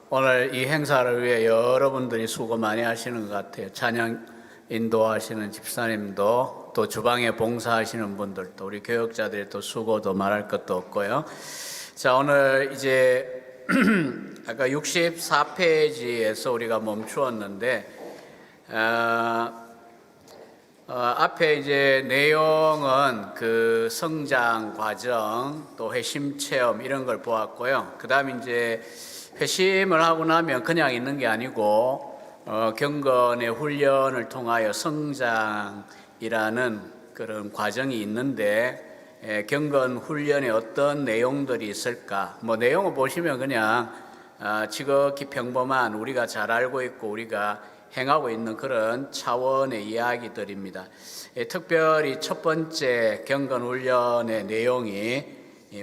오늘 이 행사를 위해 여러분들이 수고 많이 하시는 것 같아요. 찬양 인도하시는 집사님도, 또 주방에 봉사하시는 분들도, 우리 교역자들이 또 수고도 말할 것도 없고요. 자, 오늘 이제 아까 64페이지에서 우리가 멈추었는데, 앞에 이제 내용은 그 성장 과정, 또 회심 체험 이런 걸 보았고요. 그 다음 이제 회심을 하고 나면 그냥 있는 게 아니고 경건의 훈련을 통하여 성장이라는 그런 과정이 있는데, 경건 훈련에 어떤 내용들이 있을까? 뭐 내용을 보시면 그냥 지극히 평범한, 우리가 잘 알고 있고 우리가 행하고 있는 그런 차원의 이야기들입니다. 특별히 첫 번째 경건 훈련의 내용이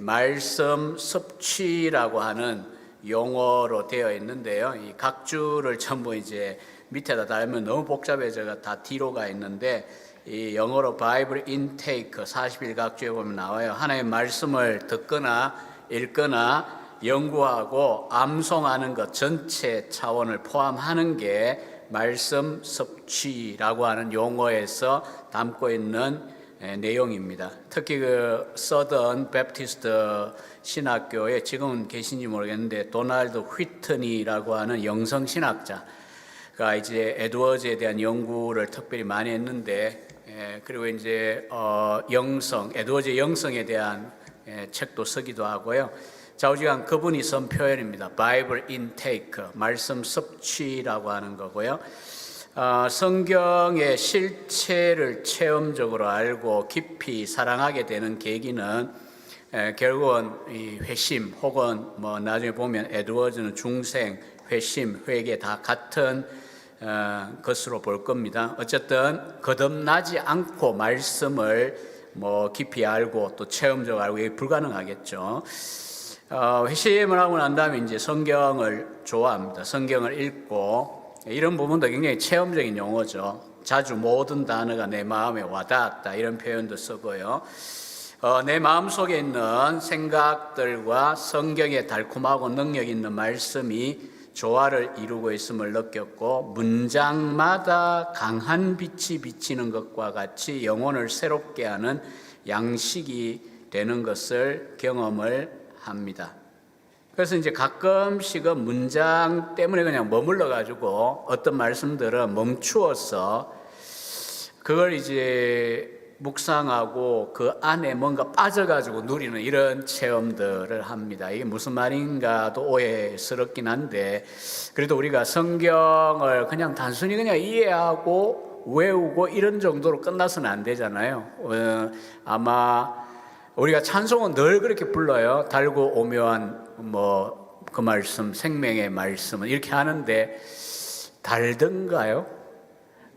말씀 섭취라고 하는 용어로 되어 있는데요. 이 각주를 전부 이제 밑에다 달면 너무 복잡해져서 다 뒤로 가 있는데, 이 영어로 바이블 인테이크 40일 각주에 보면 나와요. 하나님의 말씀을 듣거나 읽거나 연구하고 암송하는 것 전체 차원을 포함하는 게 말씀 섭취라고 하는 용어에서 담고 있는 내용입니다. 특히 그 서던 베프티스트 신학교에 지금은 계신지 모르겠는데 도널드 휘트니라고 하는 영성 신학자가 이제 에드워즈에 대한 연구를 특별히 많이 했는데, 그리고 이제 에드워즈의 영성에 대한 책도 쓰기도 하고요. 좌우지간 그분이 쓴 표현입니다. 바이블 인테이크, 말씀 섭취라고 하는 거고요. 성경의 실체를 체험적으로 알고 깊이 사랑하게 되는 계기는 결국은 이 회심, 혹은 뭐 나중에 보면 에드워즈는 중생, 회심, 회개 다 같은 것으로 볼 겁니다. 어쨌든 거듭나지 않고 말씀을 뭐 깊이 알고 또 체험적으로 알고 이게 불가능하겠죠. 회심을 하고 난 다음에 이제 성경을 좋아합니다. 성경을 읽고, 이런 부분도 굉장히 체험적인 용어죠. 자주 모든 단어가 내 마음에 와닿았다 이런 표현도 쓰고요. 내 마음속에 있는 생각들과 성경의 달콤하고 능력 있는 말씀이 조화를 이루고 있음을 느꼈고, 문장마다 강한 빛이 비치는 것과 같이 영혼을 새롭게 하는 양식이 되는 것을 경험을 합니다. 그래서 이제 가끔씩은 문장 때문에 그냥 머물러 가지고 어떤 말씀들은 멈추어서 그걸 이제 묵상하고 그 안에 뭔가 빠져가지고 누리는 이런 체험들을 합니다. 이게 무슨 말인가도 오해스럽긴 한데, 그래도 우리가 성경을 그냥 단순히 그냥 이해하고 외우고 이런 정도로 끝나서는 안 되잖아요. 아마 우리가 찬송은 늘 그렇게 불러요. 달고 오묘한 뭐 그 말씀, 생명의 말씀은 이렇게 하는데 달던가요?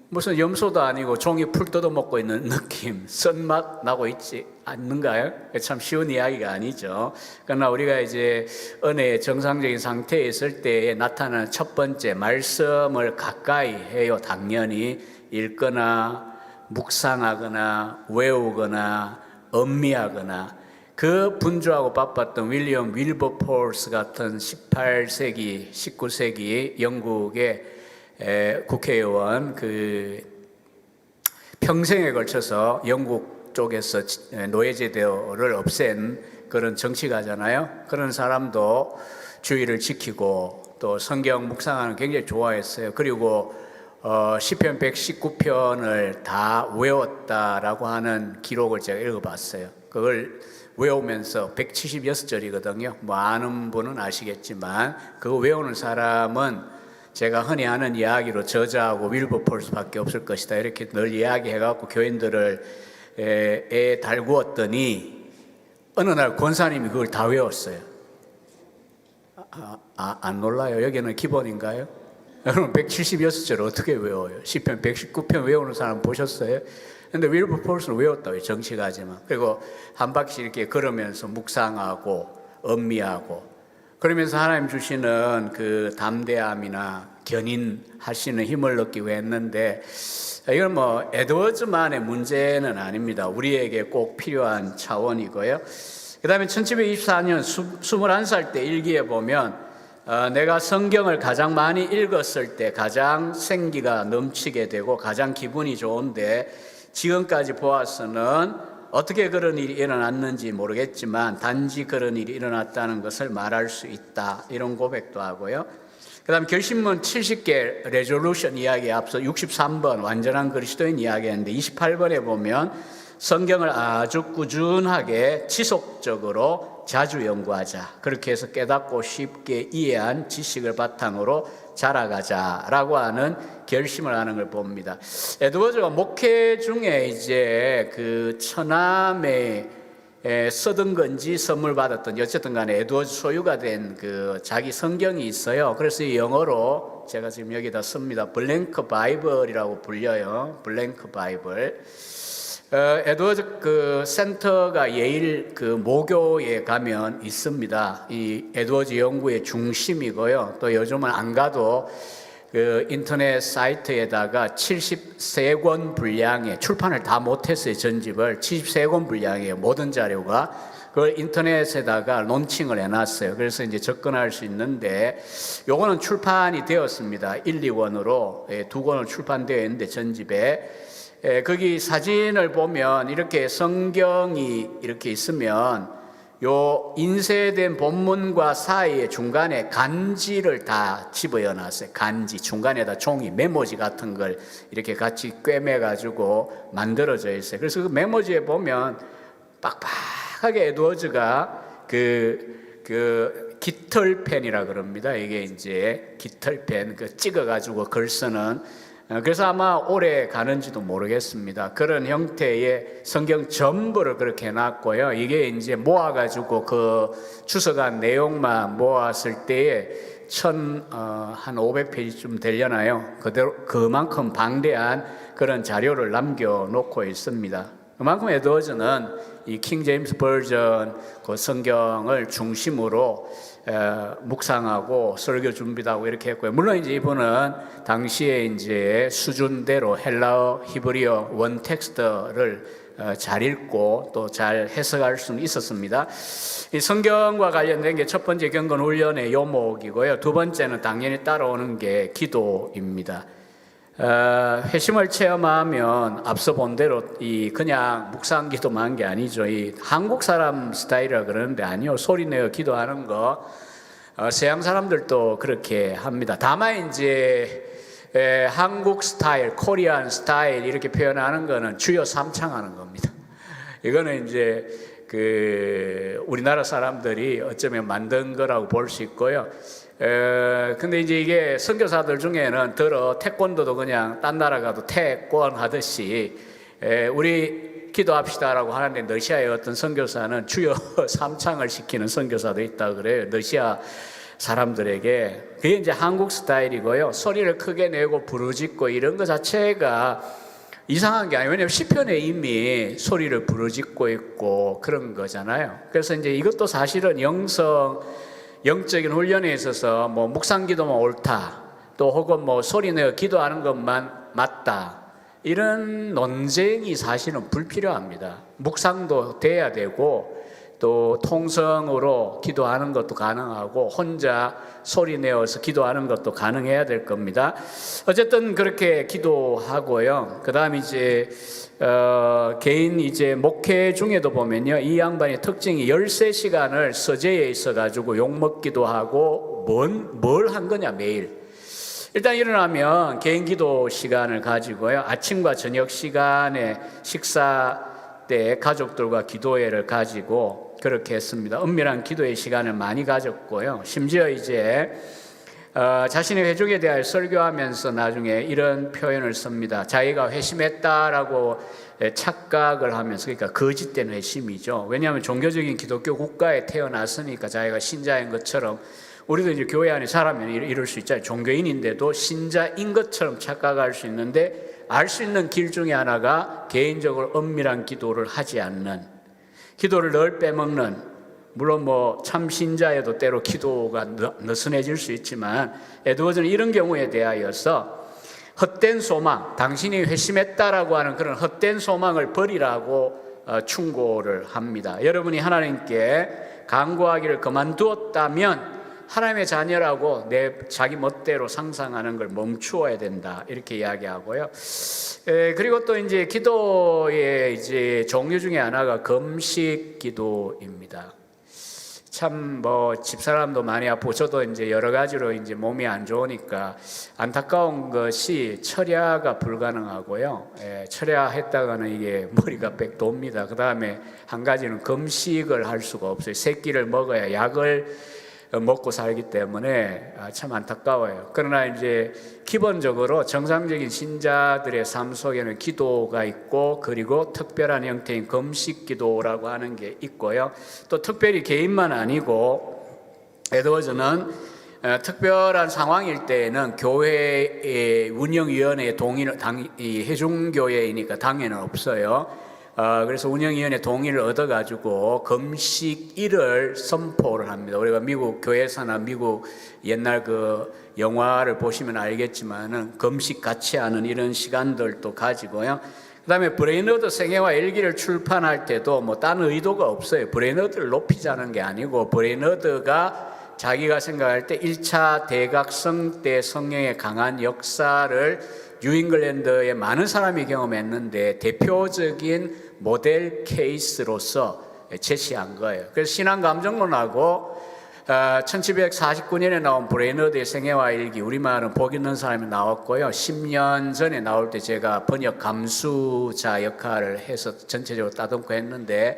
무슨 염소도 아니고 종이 풀 뜯어먹고 있는 느낌, 쓴맛 나고 있지 않는가요? 참 쉬운 이야기가 아니죠. 그러나 우리가 이제 은혜의 정상적인 상태에 있을 때에 나타나는 첫 번째, 말씀을 가까이 해요. 당연히 읽거나 묵상하거나 외우거나 음미하거나. 그 분주하고 바빴던 윌리엄 윌버포스 같은 18세기, 19세기 영국의 국회의원, 그 평생에 걸쳐서 영국 쪽에서 노예제도를 없앤 그런 정치가잖아요. 그런 사람도 주의를 지키고 또 성경 묵상하는 걸 굉장히 좋아했어요. 그리고 시편 119편을 다 외웠다라고 하는 기록을 제가 읽어봤어요. 그걸 외우면서 176절이거든요. 뭐 아는 분은 아시겠지만 그거 외우는 사람은 제가 흔히 하는 이야기로 저자하고 윌버폴스밖에 없을 것이다 이렇게 늘 이야기해갖고 교인들을 달구었더니 어느 날 권사님이 그걸 다 외웠어요. 안 놀라요? 여기는 기본인가요? 여러분 176절 어떻게 외워요? 시편 119편 외우는 사람 보셨어요? 근데 윌버폴스는 외웠다고요. 정치가지만. 그리고 한 바퀴 이렇게 걸으면서 묵상하고 음미하고 그러면서 하나님 주시는 그 담대함이나 견인하시는 힘을 느끼고 했는데, 이건 뭐 에드워즈만의 문제는 아닙니다. 우리에게 꼭 필요한 차원이고요. 그 다음에 1724년 21살 때 일기에 보면 내가 성경을 가장 많이 읽었을 때 가장 생기가 넘치게 되고 가장 기분이 좋은데 지금까지 보아서는 어떻게 그런 일이 일어났는지 모르겠지만 단지 그런 일이 일어났다는 것을 말할 수 있다. 이런 고백도 하고요. 그 다음 결심문 70개 레졸루션 이야기에 앞서 63번 완전한 그리스도인 이야기했는데 28번에 보면 성경을 아주 꾸준하게 지속적으로 자주 연구하자. 그렇게 해서 깨닫고 쉽게 이해한 지식을 바탕으로 자라가자라고 하는 결심을 하는 걸 봅니다. 에드워즈가 목회 중에 이제 그 처남에 써든 건지 선물 받았던 어쨌든 간에 에드워즈 소유가 된 그 자기 성경이 있어요. 그래서 이 영어로 제가 지금 여기다 씁니다. 블랭크 바이블이라고 불려요. 블랭크 바이블. 에드워즈 그 센터가 예일 그 모교에 가면 있습니다. 이 에드워즈 연구의 중심이고요. 또 요즘은 안 가도 그 인터넷 사이트에다가 73권 분량의 출판을 다 못했어요. 전집을 73권 분량의 모든 자료가 그걸 인터넷에다가 론칭을 해놨어요. 그래서 이제 접근할 수 있는데 요거는 출판이 되었습니다. 1, 2권으로 2권을 출판되어 있는데 전집에 거기 사진을 보면 이렇게 성경이 이렇게 있으면 요 인쇄된 본문과 사이에 중간에 간지를 다 집어여 놨어요. 간지 중간에다 종이 메모지 같은 걸 이렇게 같이 꿰매 가지고 만들어져 있어요. 그래서 그 메모지에 보면 빡빡하게 에드워즈가 그 깃털펜이라 그럽니다. 이게 이제 깃털펜 그 찍어 가지고 글 쓰는 그래서 아마 오래 가는지도 모르겠습니다. 그런 형태의 성경 전부를 그렇게 해놨고요. 이게 이제 모아가지고 그 주석한 내용만 모았을 때에 한 500페이지쯤 되려나요? 그만큼 방대한 그런 자료를 남겨놓고 있습니다. 그만큼 에드워즈는 이 킹 제임스 버전 그 성경을 중심으로 묵상하고 설교 준비도 하고 이렇게 했고요. 물론 이제 이분은 당시에 이제 수준대로 헬라어, 히브리어 원 텍스트를 잘 읽고 또 잘 해석할 수는 있었습니다. 이 성경과 관련된 게 첫 번째 경건 훈련의 요목이고요. 두 번째는 당연히 따라오는 게 기도입니다. 회심을 체험하면 앞서 본 대로 이 그냥 묵상 기도만 한 게 아니죠. 이 한국 사람 스타일이라 그러는데 아니요. 소리 내어 기도하는 거 서양 사람들도 그렇게 합니다. 다만 이제 한국 스타일, 코리안 스타일 이렇게 표현하는 거는 주여 삼창하는 겁니다. 이거는 이제 그 우리나라 사람들이 어쩌면 만든 거라고 볼 수 있고요. 근데 이제 이게 선교사들 중에는 태권도도 그냥 딴 나라 가도 태권 하듯이 우리 기도합시다라고 하는데 러시아의 어떤 선교사는 주여 삼창을 시키는 선교사도 있다 그래요. 러시아 사람들에게. 그게 이제 한국 스타일이고요. 소리를 크게 내고 부르짖고 이런 것 자체가 이상한 게 아니에요. 왜냐하면 시편에 이미 소리를 부르짖고 있고 그런 거잖아요. 그래서 이제 이것도 사실은 영적인 훈련에 있어서 뭐 묵상기도만 옳다, 또 혹은 뭐 소리 내어 기도하는 것만 맞다, 이런 논쟁이 사실은 불필요합니다. 묵상도 돼야 되고 또 통성으로 기도하는 것도 가능하고 혼자 소리 내어서 기도하는 것도 가능해야 될 겁니다. 어쨌든 그렇게 기도하고요. 그 다음 이제 개인 이제 목회 중에도 보면요, 이 양반의 특징이 13시간을 서재에 있어가지고 욕먹기도 하고 뭘 한 거냐 매일. 일단 일어나면 개인 기도 시간을 가지고요, 아침과 저녁 시간에 식사 때 가족들과 기도회를 가지고 그렇게 했습니다. 은밀한 기도의 시간을 많이 가졌고요. 심지어 이제 자신의 회중에 대하여 설교하면서 나중에 이런 표현을 씁니다. 자기가 회심했다라고 착각을 하면서, 그러니까 거짓된 회심이죠. 왜냐하면 종교적인 기독교 국가에 태어났으니까 자기가 신자인 것처럼, 우리도 이제 교회 안에 살아면 이럴 수 있잖아요. 종교인인데도 신자인 것처럼 착각할 수 있는데, 알 수 있는 길 중에 하나가 개인적으로 은밀한 기도를 하지 않는, 기도를 늘 빼먹는, 물론 뭐 참 신자여도 때로 기도가 느슨해질 수 있지만 에드워즈는 이런 경우에 대하여서 헛된 소망, 당신이 회심했다라고 하는 그런 헛된 소망을 버리라고 충고를 합니다. 여러분이 하나님께 간구하기를 그만두었다면 하나님의 자녀라고 자기 멋대로 상상하는 걸 멈추어야 된다, 이렇게 이야기하고요. 그리고 또 이제 기도의 이제 종류 중에 하나가 금식 기도입니다. 참 집사람도 많이 아프고 저도 이제 여러 가지로 이제 몸이 안 좋으니까 안타까운 것이 철야가 불가능하고요. 철야했다가는 이게 머리가 빽 돕니다. 그 다음에 한 가지는 금식을 할 수가 없어요. 새끼를 먹어야 약을 먹고 살기 때문에 참 안타까워요. 그러나 이제 기본적으로 정상적인 신자들의 삶 속에는 기도가 있고, 그리고 특별한 형태인 금식 기도라고 하는 게 있고요. 또 특별히 개인만 아니고 에드워즈는 특별한 상황일 때에는 교회의 운영위원회의 동의를 해중교회이니까 당연히 없어요. 그래서 운영위원회 동의를 얻어가지고 금식일을 선포를 합니다. 우리가 미국 교회사나 미국 옛날 그 영화를 보시면 알겠지만은 금식 같이 하는 이런 시간들도 가지고요. 그 다음에 브레이너드 생애와 일기를 출판할 때도 딴 의도가 없어요. 브레이너드를 높이자는 게 아니고, 브레이너드가 자기가 생각할 때 1차 대각성 때 성령의 강한 역사를 뉴잉글랜드의 많은 사람이 경험했는데 대표적인 모델 케이스로서 제시한 거예요. 그래서 신앙감정론하고 1749년에 나온 브레이너드의 생애와 일기, 우리말은 복 있는 사람이 나왔고요. 10년 전에 나올 때 제가 번역 감수자 역할을 해서 전체적으로 따듬고 했는데,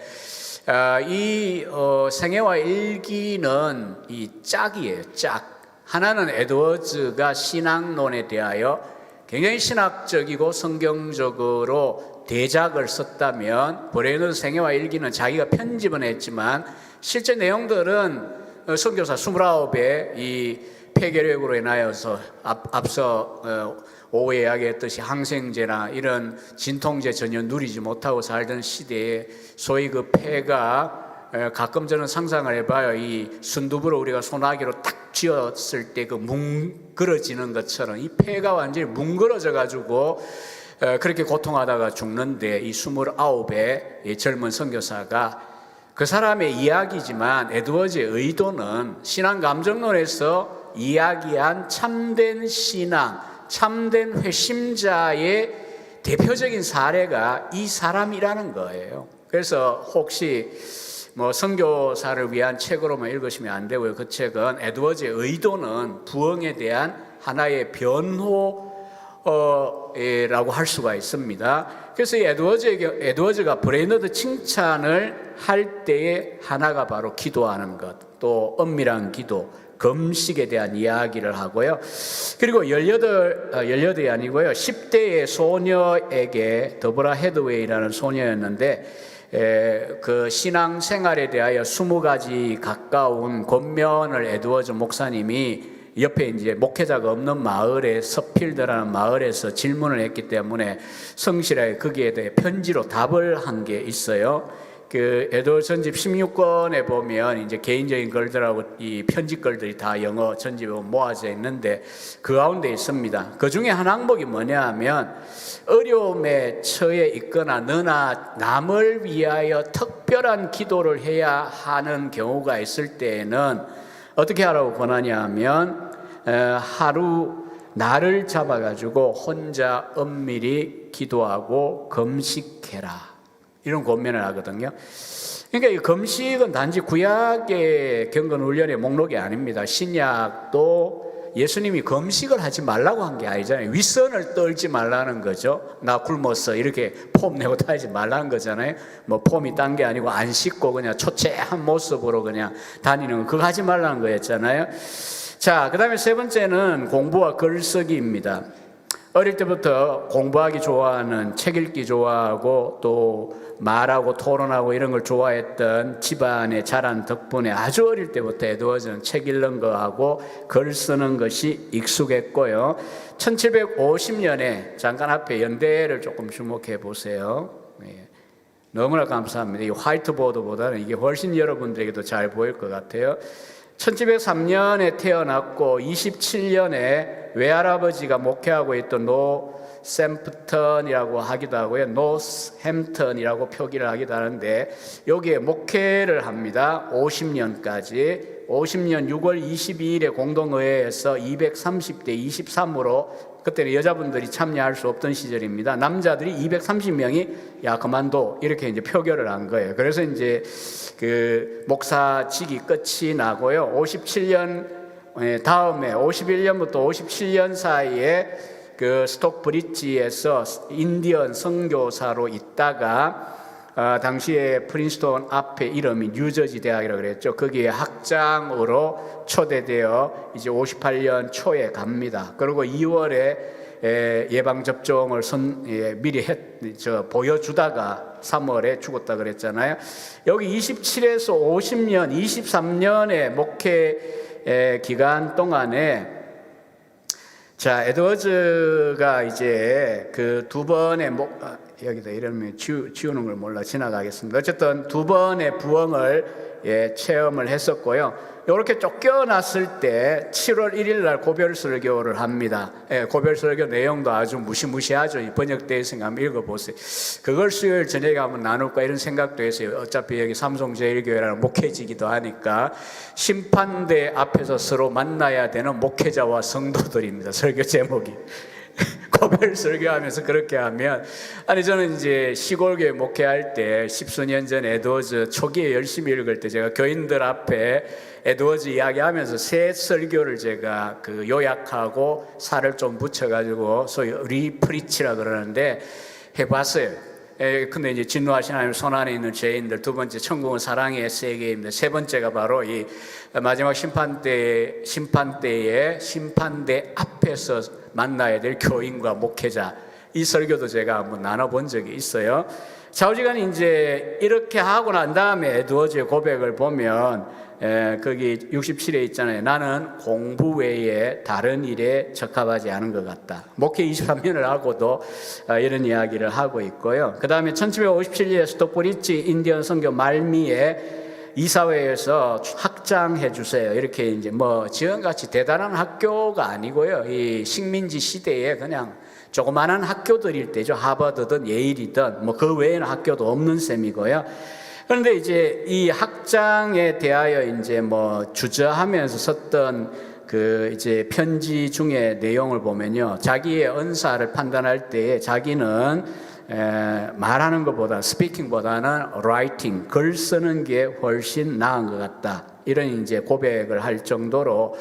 이 생애와 일기는 이 짝이에요. 짝. 하나는 에드워즈가 신앙론에 대하여 굉장히 신학적이고 성경적으로 대작을 썼다면, 브레이너드 생애와 일기는 자기가 편집은 했지만 실제 내용들은 선교사 29의 이 폐결핵으로 인하여서 앞서 오후에 이야기했듯이 항생제나 이런 진통제 전혀 누리지 못하고 살던 시대에 소위 그 폐가, 가끔 저는 상상을 해봐요. 이 순두부를 우리가 소나기로 딱 쥐었을 때 그 뭉그러지는 것처럼 이 폐가 완전히 뭉그러져 가지고 그렇게 고통하다가 죽는데, 이 29의 젊은 선교사가, 그 사람의 이야기지만 에드워즈의 의도는 신앙 감정론에서 이야기한 참된 신앙, 참된 회심자의 대표적인 사례가 이 사람이라는 거예요. 그래서 혹시 선교사를 위한 책으로만 읽으시면 안 되고요. 그 책은 에드워즈의 의도는 부흥에 대한 하나의 변호라고 할 수가 있습니다. 그래서 이 에드워즈가 브레이너드 칭찬을 할 때의 하나가 바로 기도하는 것, 또 엄밀한 기도, 금식에 대한 이야기를 하고요. 그리고 18이 아니고요, 10대의 소녀에게, 더브라 헤드웨이라는 소녀였는데 그 신앙생활에 대하여 20가지 가까운 권면을 에드워즈 목사님이 옆에 이제 목회자가 없는 마을에, 서필드라는 마을에서 질문을 했기 때문에 성실하게 거기에 대해 편지로 답을 한 게 있어요. 그 에드워즈 전집 16권에 보면 이제 개인적인 글들하고 이 편집글들이 다 영어 전집에 모아져 있는데 그 가운데 있습니다. 그 중에 한 항목이 뭐냐 하면, 어려움에 처해 있거나 너나 남을 위하여 특별한 기도를 해야 하는 경우가 있을 때에는 어떻게 하라고 권하냐 하면, 하루 나를 잡아가지고 혼자 엄밀히 기도하고 금식해라, 이런 권면을 하거든요. 그러니까 이 금식은 단지 구약의 경건 훈련의 목록이 아닙니다. 신약도 예수님이 금식을 하지 말라고 한 게 아니잖아요. 윗선을 떨지 말라는 거죠. 나 굶었어 이렇게 폼 내고 다니지 말라는 거잖아요. 폼이 딴 게 아니고 안 씻고 그냥 초췌한 모습으로 그냥 다니는 거, 그거 하지 말라는 거였잖아요. 자, 그 다음에 세 번째는 공부와 글쓰기입니다. 어릴 때부터 공부하기 좋아하는, 책 읽기 좋아하고 또 말하고 토론하고 이런 걸 좋아했던 집안에 자란 덕분에 아주 어릴 때부터 에드워즈는 책 읽는 거하고 글 쓰는 것이 익숙했고요. 1750년에 잠깐 앞에 연대를 조금 주목해 보세요. 너무나 감사합니다. 이 화이트보드보다는 이게 훨씬 여러분들에게도 잘 보일 것 같아요. 1703년에 태어났고 27년에 외할아버지가 목회하고 있던 노샘프턴이라고 하기도 하고요, 노스햄턴이라고 표기를 하기도 하는데 여기에 목회를 합니다. 50년까지. 50년 6월 22일에 공동의회에서 230대 23으로 그때는 여자분들이 참여할 수 없던 시절입니다. 남자들이 230명이 야 그만둬 이렇게 이제 표결을 한 거예요. 그래서 이제 그 목사직이 끝이 나고요. 57년 다음에 51년부터 57년 사이에 그 스톡브리지에서 인디언 선교사로 있다가 당시에 프린스턴 앞에 이름이 뉴저지 대학이라고 그랬죠. 거기에 학장으로 초대되어 이제 58년 초에 갑니다. 그리고 2월에 예방 접종을 미리 보여주다가 3월에 죽었다 그랬잖아요. 여기 27에서 50년, 23년의 목회 기간 동안에 자 에드워즈가 이제 그 두 번의 여기다 이러면 지우는 걸 몰라 지나가겠습니다. 어쨌든 두 번의 부흥을 체험을 했었고요. 이렇게 쫓겨났을 때 7월 1일 날 고별설교를 합니다. 고별설교 내용도 아주 무시무시하죠. 번역되어 있으니까 한번 읽어보세요. 그걸 수요일 저녁에 한번 나눌까 이런 생각도 했어요. 어차피 여기 삼성제일교회라는 목회지기도 하니까 심판대 앞에서 서로 만나야 되는 목회자와 성도들입니다. 설교 제목이. 고별 설교하면서 그렇게 하면 아니 저는 이제 시골교회 목회할 때 10수년 전 에드워즈 초기에 열심히 읽을 때 제가 교인들 앞에 에드워즈 이야기하면서 새 설교를 제가 그 요약하고 살을 좀 붙여가지고 소위 리프리치라 그러는데 해봤어요. 근데 이제 진노하신 하나님 손 안에 있는 죄인들, 두 번째 천국은 사랑의 세계입니다. 세 번째가 바로 이 마지막 심판대에 심판대 앞에서 만나야 될 교인과 목회자, 이 설교도 제가 한번 나눠본 적이 있어요. 좌우지간에 이제 이렇게 하고 난 다음에 에드워즈의 고백을 보면 거기 67에 있잖아요. 나는 공부 외에 다른 일에 적합하지 않은 것 같다. 목회 23년을 하고도 이런 이야기를 하고 있고요. 그 다음에 1757년에 스톡브리지 인디언 선교 말미에 이사회에서 학장해 주세요. 이렇게 이제 지금같이 대단한 학교가 아니고요. 이 식민지 시대에 그냥 조그마한 학교들일 때죠. 하버드든 예일이든 그 외에는 학교도 없는 셈이고요. 그런데 이제 이 학장에 대하여 이제 주저하면서 썼던 그 이제 편지 중에 내용을 보면요. 자기의 은사를 판단할 때 자기는 말하는 것보다 스피킹보다는 라이팅, 글 쓰는 게 훨씬 나은 것 같다. 이런 이제 고백을 할 정도로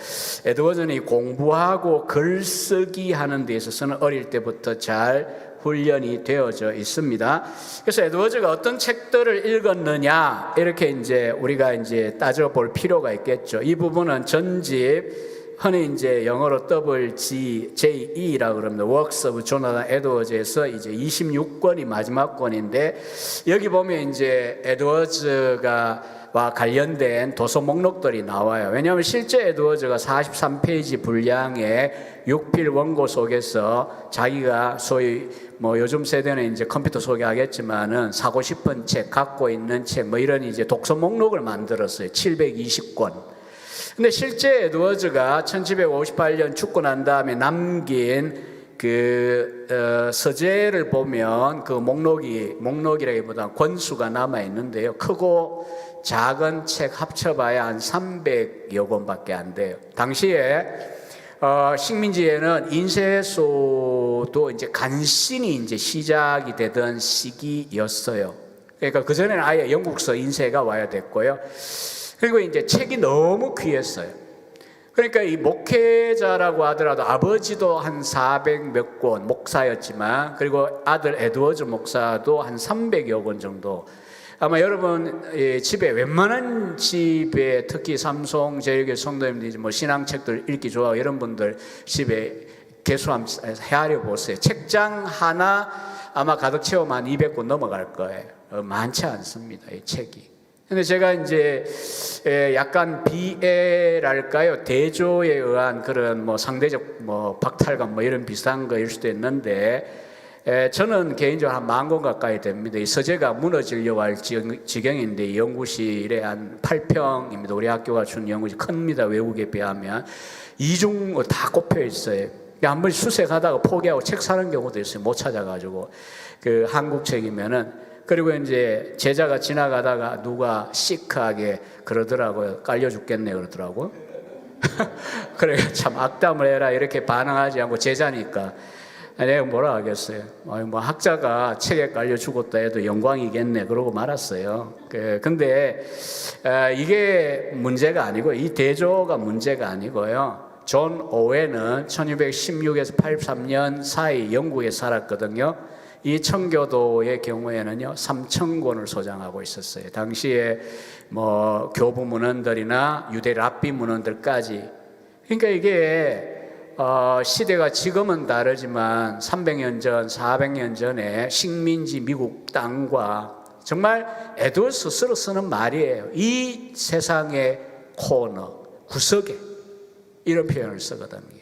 에드워즈는 공부하고 글쓰기 하는 데 있어서는 어릴 때부터 잘 훈련이 되어져 있습니다. 그래서 에드워즈가 어떤 책들을 읽었느냐 이렇게 이제 우리가 이제 따져볼 필요가 있겠죠. 이 부분은 전집 흔히 이제 영어로 WGJE라고 그럽니다. Works of Jonathan Edwards에서 이제 26권이 마지막 권인데 여기 보면 이제 에드워즈와 관련된 도서 목록들이 나와요. 왜냐하면 실제 에드워즈가 43페이지 분량의 6필 원고 속에서 자기가 소위 요즘 세대는 이제 컴퓨터 소개하겠지만은 사고 싶은 책, 갖고 있는 책 이런 이제 독서 목록을 만들었어요. 720권. 근데 실제 에드워즈가 1758년 죽고 난 다음에 남긴 그 서재를 보면 그 목록이라기보다 권수가 남아 있는데요. 크고 작은 책 합쳐봐야 한 300여 권밖에 안 돼요. 당시에 식민지에는 인쇄소도 이제 간신히 이제 시작이 되던 시기였어요. 그러니까 그 전에는 아예 영국서 인쇄가 와야 됐고요. 그리고 이제 책이 너무 귀했어요. 그러니까 이 목회자라고 하더라도 아버지도 한 400 몇 권 목사였지만 그리고 아들 에드워즈 목사도 한 300여 권 정도. 아마 여러분 집에 웬만한 집에 특히 삼성제일교회 성도님들이 신앙책들 읽기 좋아하고 이런 분들 집에 개수 한번 헤아려 보세요. 책장 하나 아마 가득 채우면 한 200권 넘어갈 거예요. 많지 않습니다. 이 책이. 근데 제가 이제 약간 비애랄까요? 대조에 의한 그런 상대적 박탈감 이런 비슷한 거일 수도 있는데 저는 개인적으로 한 10,000권 가까이 됩니다. 이 서재가 무너지려고 할 지경인데 이 연구실에 한 8평입니다. 우리 학교가 준 연구실 큽니다. 외국에 비하면 이중 다 꼽혀 있어요. 한 번 수색하다가 포기하고 책 사는 경우도 있어요. 못 찾아가지고 그 한국 책이면은 그리고 이제 제자가 지나가다가 누가 시크하게 그러더라고요. 깔려 죽겠네 그러더라고요. 그래 참 악담을 해라 이렇게 반응하지 않고 제자니까 내가 뭐라 하겠어요. 뭐 학자가 책에 깔려 죽었다 해도 영광이겠네 그러고 말았어요. 근데 이게 문제가 아니고 이 대조가 문제가 아니고요. 존 오웬은 1216에서 83년 사이 영국에 살았거든요. 이 청교도의 경우에는요 3,000권을 소장하고 있었어요. 당시에 뭐 교부 문헌들이나 유대 랍비 문헌들까지. 그러니까 이게 시대가 지금은 다르지만 300년 전, 400년 전에 식민지 미국 땅과 정말 에드워드 스스로 쓰는 말이에요. 이 세상의 코너, 구석에 이런 표현을 쓰거든요.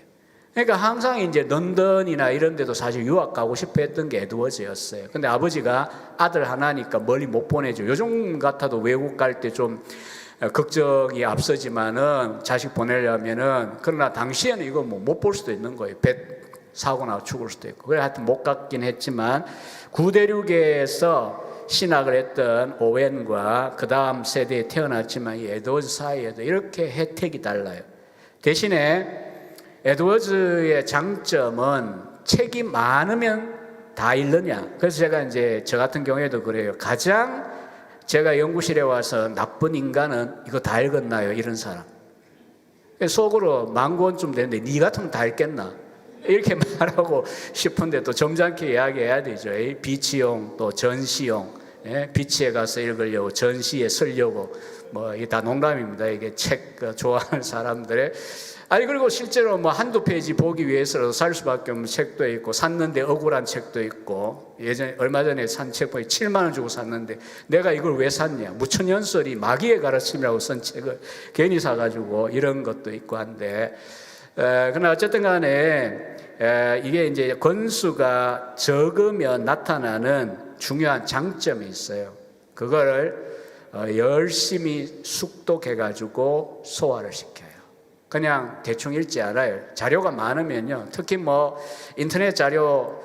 그러니까 항상 이제 런던이나 이런 데도 사실 유학 가고 싶어 했던 게 에드워즈였어요. 근데 아버지가 아들 하나니까 멀리 못 보내죠. 요즘 같아도 외국 갈 때 좀 걱정이 앞서지만은 자식 보내려면은 그러나 당시에는 이거 뭐 못 볼 수도 있는 거예요. 배 사고 나서 죽을 수도 있고. 그래 하여튼 못 갔긴 했지만 구대륙에서 신학을 했던 오웬과 그 다음 세대에 태어났지만 이 에드워즈 사이에도 이렇게 혜택이 달라요. 대신에 에드워즈의 장점은 책이 많으면 다 읽느냐. 그래서 제가 이제 저 같은 경우에도 그래요. 가장 제가 연구실에 와서 나쁜 인간은 이거 다 읽었나요? 이런 사람. 속으로 10,000권쯤 되는데 니 같으면 다 읽겠나? 이렇게 말하고 싶은데 또 점잖게 이야기해야 되죠. 비치용 또 전시용. 비치에 가서 읽으려고 전시에 쓰려고 뭐 이게 다 농담입니다. 이게 책 좋아하는 사람들의 아니 그리고 실제로 뭐 한두 페이지 보기 위해서라도 살 수밖에 없는 책도 있고 샀는데 억울한 책도 있고 예전에 얼마 전에 산 책 보니 7만 원 주고 샀는데 내가 이걸 왜 샀냐 무천연설이 마귀의 가르침이라고 쓴 책을 괜히 사가지고 이런 것도 있고 한데 그러나 어쨌든 간에 이게 이제 권수가 적으면 나타나는 중요한 장점이 있어요. 그거를 열심히 숙독해가지고 소화를 시켜요. 그냥 대충 읽지 않아요. 자료가 많으면요. 특히 뭐 인터넷 자료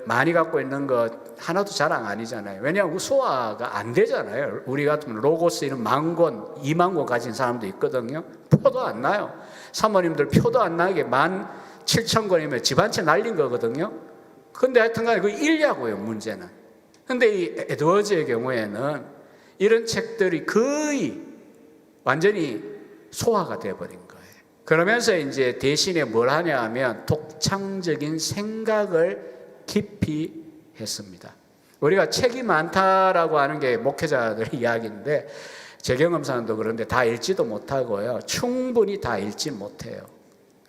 많이 갖고 있는 거 하나도 자랑 아니잖아요. 왜냐하면 소화가 안 되잖아요. 우리 같으면 로고스 이런 10,000권, 20,000권 가진 사람도 있거든요. 표도 안 나요. 사모님들 표도 안 나게 17,000권이면 집 한 채 날린 거거든요. 근데 하여튼 간에 그거 읽냐고요, 문제는. 근데 이 에드워즈의 경우에는 이런 책들이 거의 완전히 소화가 되어버린 거예요. 그러면서 이제 대신에 뭘 하냐 하면 독창적인 생각을 깊이 했습니다. 우리가 책이 많다라고 하는 게 목회자들 이야기인데 제 경험상도 그런데 다 읽지도 못하고요. 충분히 다 읽지 못해요.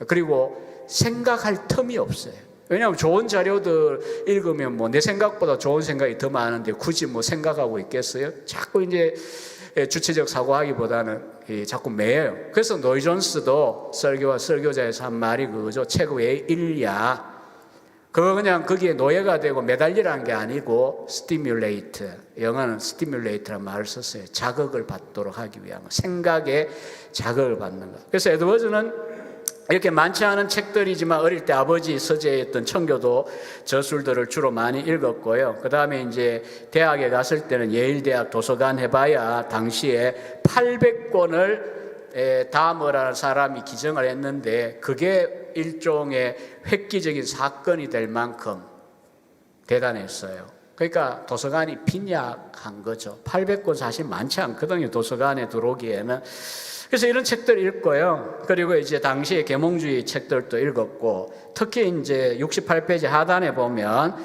그리고 생각할 틈이 없어요. 왜냐하면 좋은 자료들 읽으면 뭐 내 생각보다 좋은 생각이 더 많은데 굳이 뭐 생각하고 있겠어요? 자꾸 이제 주체적 사고하기보다는 자꾸 매여요. 그래서 노이 존스도 설교와 설교자에서 한 말이 그거죠. 책 왜 읽냐? 그거 그냥 거기에 노예가 되고 매달리라는 게 아니고 stimulate, 영어는 stimulate라는 말을 썼어요. 자극을 받도록 하기 위한 생각에 자극을 받는 것. 그래서 에드워즈는 이렇게 많지 않은 책들이지만 어릴 때 아버지 서재했던 청교도 저술들을 주로 많이 읽었고요. 그 다음에 이제 대학에 갔을 때는 예일대학 도서관 해봐야 당시에 800권을 다머라는 사람이 기증을 했는데 그게 일종의 획기적인 사건이 될 만큼 대단했어요. 그러니까 도서관이 빈약한 거죠. 800권 사실 많지 않거든요. 도서관에 들어오기에는. 그래서 이런 책들 읽고요. 그리고 이제 당시의 계몽주의 책들도 읽었고, 특히 이제 68페이지 하단에 보면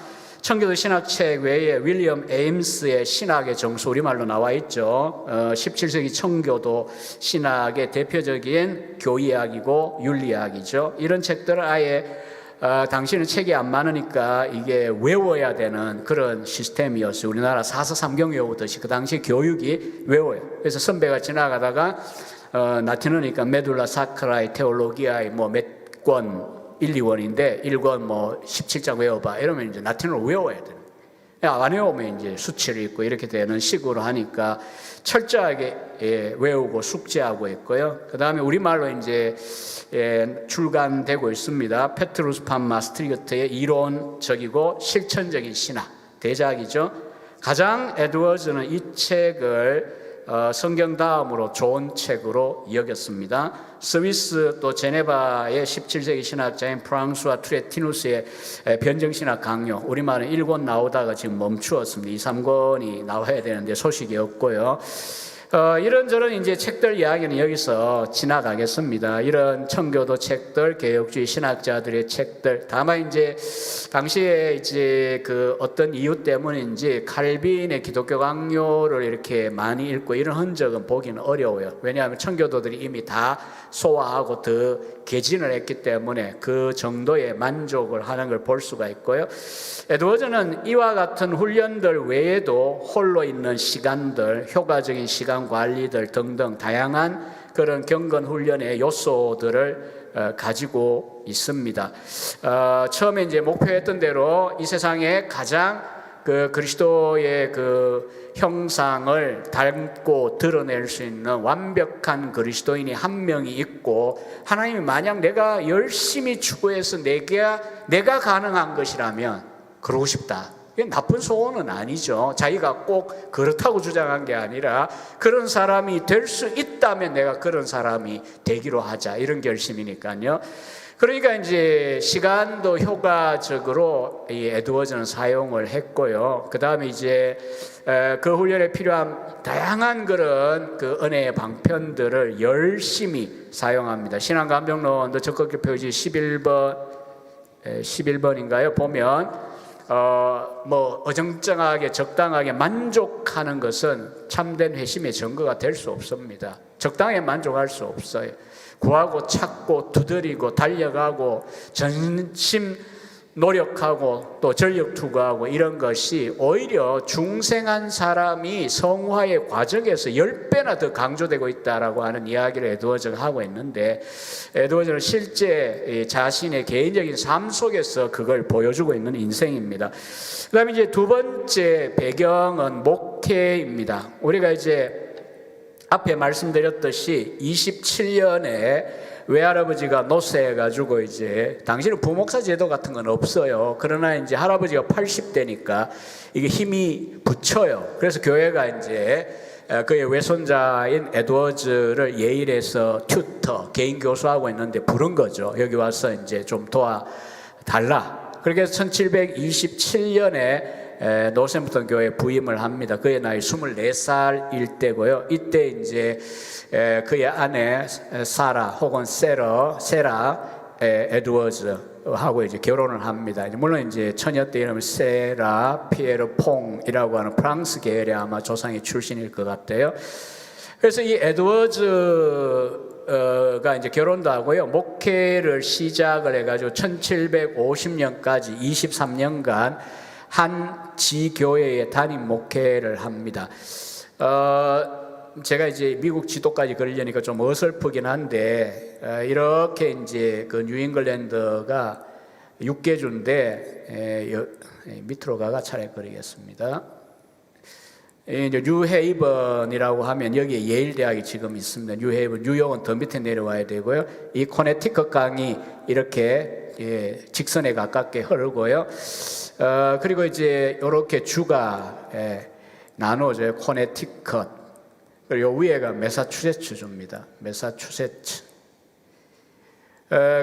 청교도 신학책 외에 윌리엄 에임스의 신학의 정수 우리말로 나와 있죠. 17세기 청교도 신학의 대표적인 교이학이고 윤리학이죠. 이런 책들을 아예 당시는 책이 안 많으니까 이게 외워야 되는 그런 시스템이었어요. 우리나라 사서삼경 외우듯이 그 당시 교육이 외워요. 그래서 선배가 지나가다가 라틴어니까 메둘라 사크라이 테올로기아의 뭐 몇 권 1, 2권인데 1권 뭐 17장 외워봐 이러면 이제 라틴어를 외워야 돼요. 안 외우면 이제 수치를 읽고 이렇게 되는 식으로 하니까 철저하게 외우고 숙지하고 있고요. 그 다음에 우리말로 이제 출간되고 있습니다. 페트루스 판 마스트리그트의 이론적이고 실천적인 신학 대작이죠. 가장 에드워즈는 이 책을 성경 다음으로 좋은 책으로 여겼습니다. 스위스 또 제네바의 17세기 신학자인 프랑스와 트레티누스의 변정신학 강요, 우리말은 1권 나오다가 지금 멈추었습니다. 2, 3권이 나와야 되는데 소식이 없고요. 이런저런 이제 책들 이야기는 여기서 지나가겠습니다. 이런 청교도 책들, 개혁주의 신학자들의 책들, 다만 이제 당시에 이제 그 어떤 이유 때문인지 칼빈의 기독교 강요를 이렇게 많이 읽고 이런 흔적은 보기는 어려워요. 왜냐하면 청교도들이 이미 다 소화하고 더 개진을 했기 때문에 그 정도의 만족을 하는 걸 볼 수가 있고요. 에드워즈는 이와 같은 훈련들 외에도 홀로 있는 시간들, 효과적인 시간 관리들 등등 다양한 그런 경건 훈련의 요소들을 가지고 있습니다. 처음에 이제 목표했던 대로 이 세상에 가장 그 그리스도의 그 형상을 닮고 드러낼 수 있는 완벽한 그리스도인이 한 명이 있고, 하나님이 만약 내가 열심히 추구해서 내가 가능한 것이라면 그러고 싶다. 이게 나쁜 소원은 아니죠. 자기가 꼭 그렇다고 주장한 게 아니라 그런 사람이 될 수 있다면 내가 그런 사람이 되기로 하자, 이런 결심이니까요. 그러니까 이제 시간도 효과적으로 이 에드워즈는 사용을 했고요. 그 다음에 이제 그 훈련에 필요한 다양한 그런 그 은혜의 방편들을 열심히 사용합니다. 신앙감정론도 적극적 표지 11번인가요? 보면 뭐 어정쩡하게 적당하게 만족하는 것은 참된 회심의 증거가 될 수 없습니다. 적당하게 만족할 수 없어요. 구하고 찾고 두드리고 달려가고 전심 노력하고 또 전력 투구하고 이런 것이 오히려 중생한 사람이 성화의 과정에서 10배나 더 강조되고 있다라고 하는 이야기를 에드워즈가 하고 있는데, 에드워즈는 실제 자신의 개인적인 삶 속에서 그걸 보여주고 있는 인생입니다. 그 다음에 이제 두 번째 배경은 목회입니다. 우리가 이제 앞에 말씀드렸듯이 27년에 외할아버지가 노쇠해가지고 이제 당시는 부목사 제도 같은 건 없어요. 그러나 이제 할아버지가 80대니까 이게 힘이 붙여요. 그래서 교회가 이제 그의 외손자인 에드워즈를 예일에서 튜터, 개인 교수하고 있는데 부른 거죠. 여기 와서 이제 좀 도와달라. 그렇게 해서 1727년에 노샘프턴 교회에 부임을 합니다. 그의 나이 24살일 때고요. 이때 이제 그의 아내 사라 혹은 세라 에드워즈하고 이제 결혼을 합니다. 물론 이제 처녀 때 이름은 세라 피에르 퐁이라고 하는 프랑스 계열의 아마 조상의 출신일 것 같아요. 그래서 이 에드워즈가 이제 결혼도 하고요. 목회를 시작을 해가지고 1750년까지 23년간 한 지교회의 담임 목회를 합니다. 제가 이제 미국 지도까지 그리려니까 좀 어설프긴 한데, 이렇게 이제 그 뉴잉글랜드가 6개주인데, 밑으로 가가 차례 그리겠습니다. 이제 뉴헤이번이라고 하면 여기에 예일 대학이 지금 있습니다. 뉴헤이번, 뉴욕은 더 밑에 내려와야 되고요. 이 코네티컷 강이 이렇게 직선에 가깝게 흐르고요. 그리고 이제 이렇게 주가 나누어져요. 코네티컷. 그리고 위에가 매사추세츠주입니다. 매사추세츠.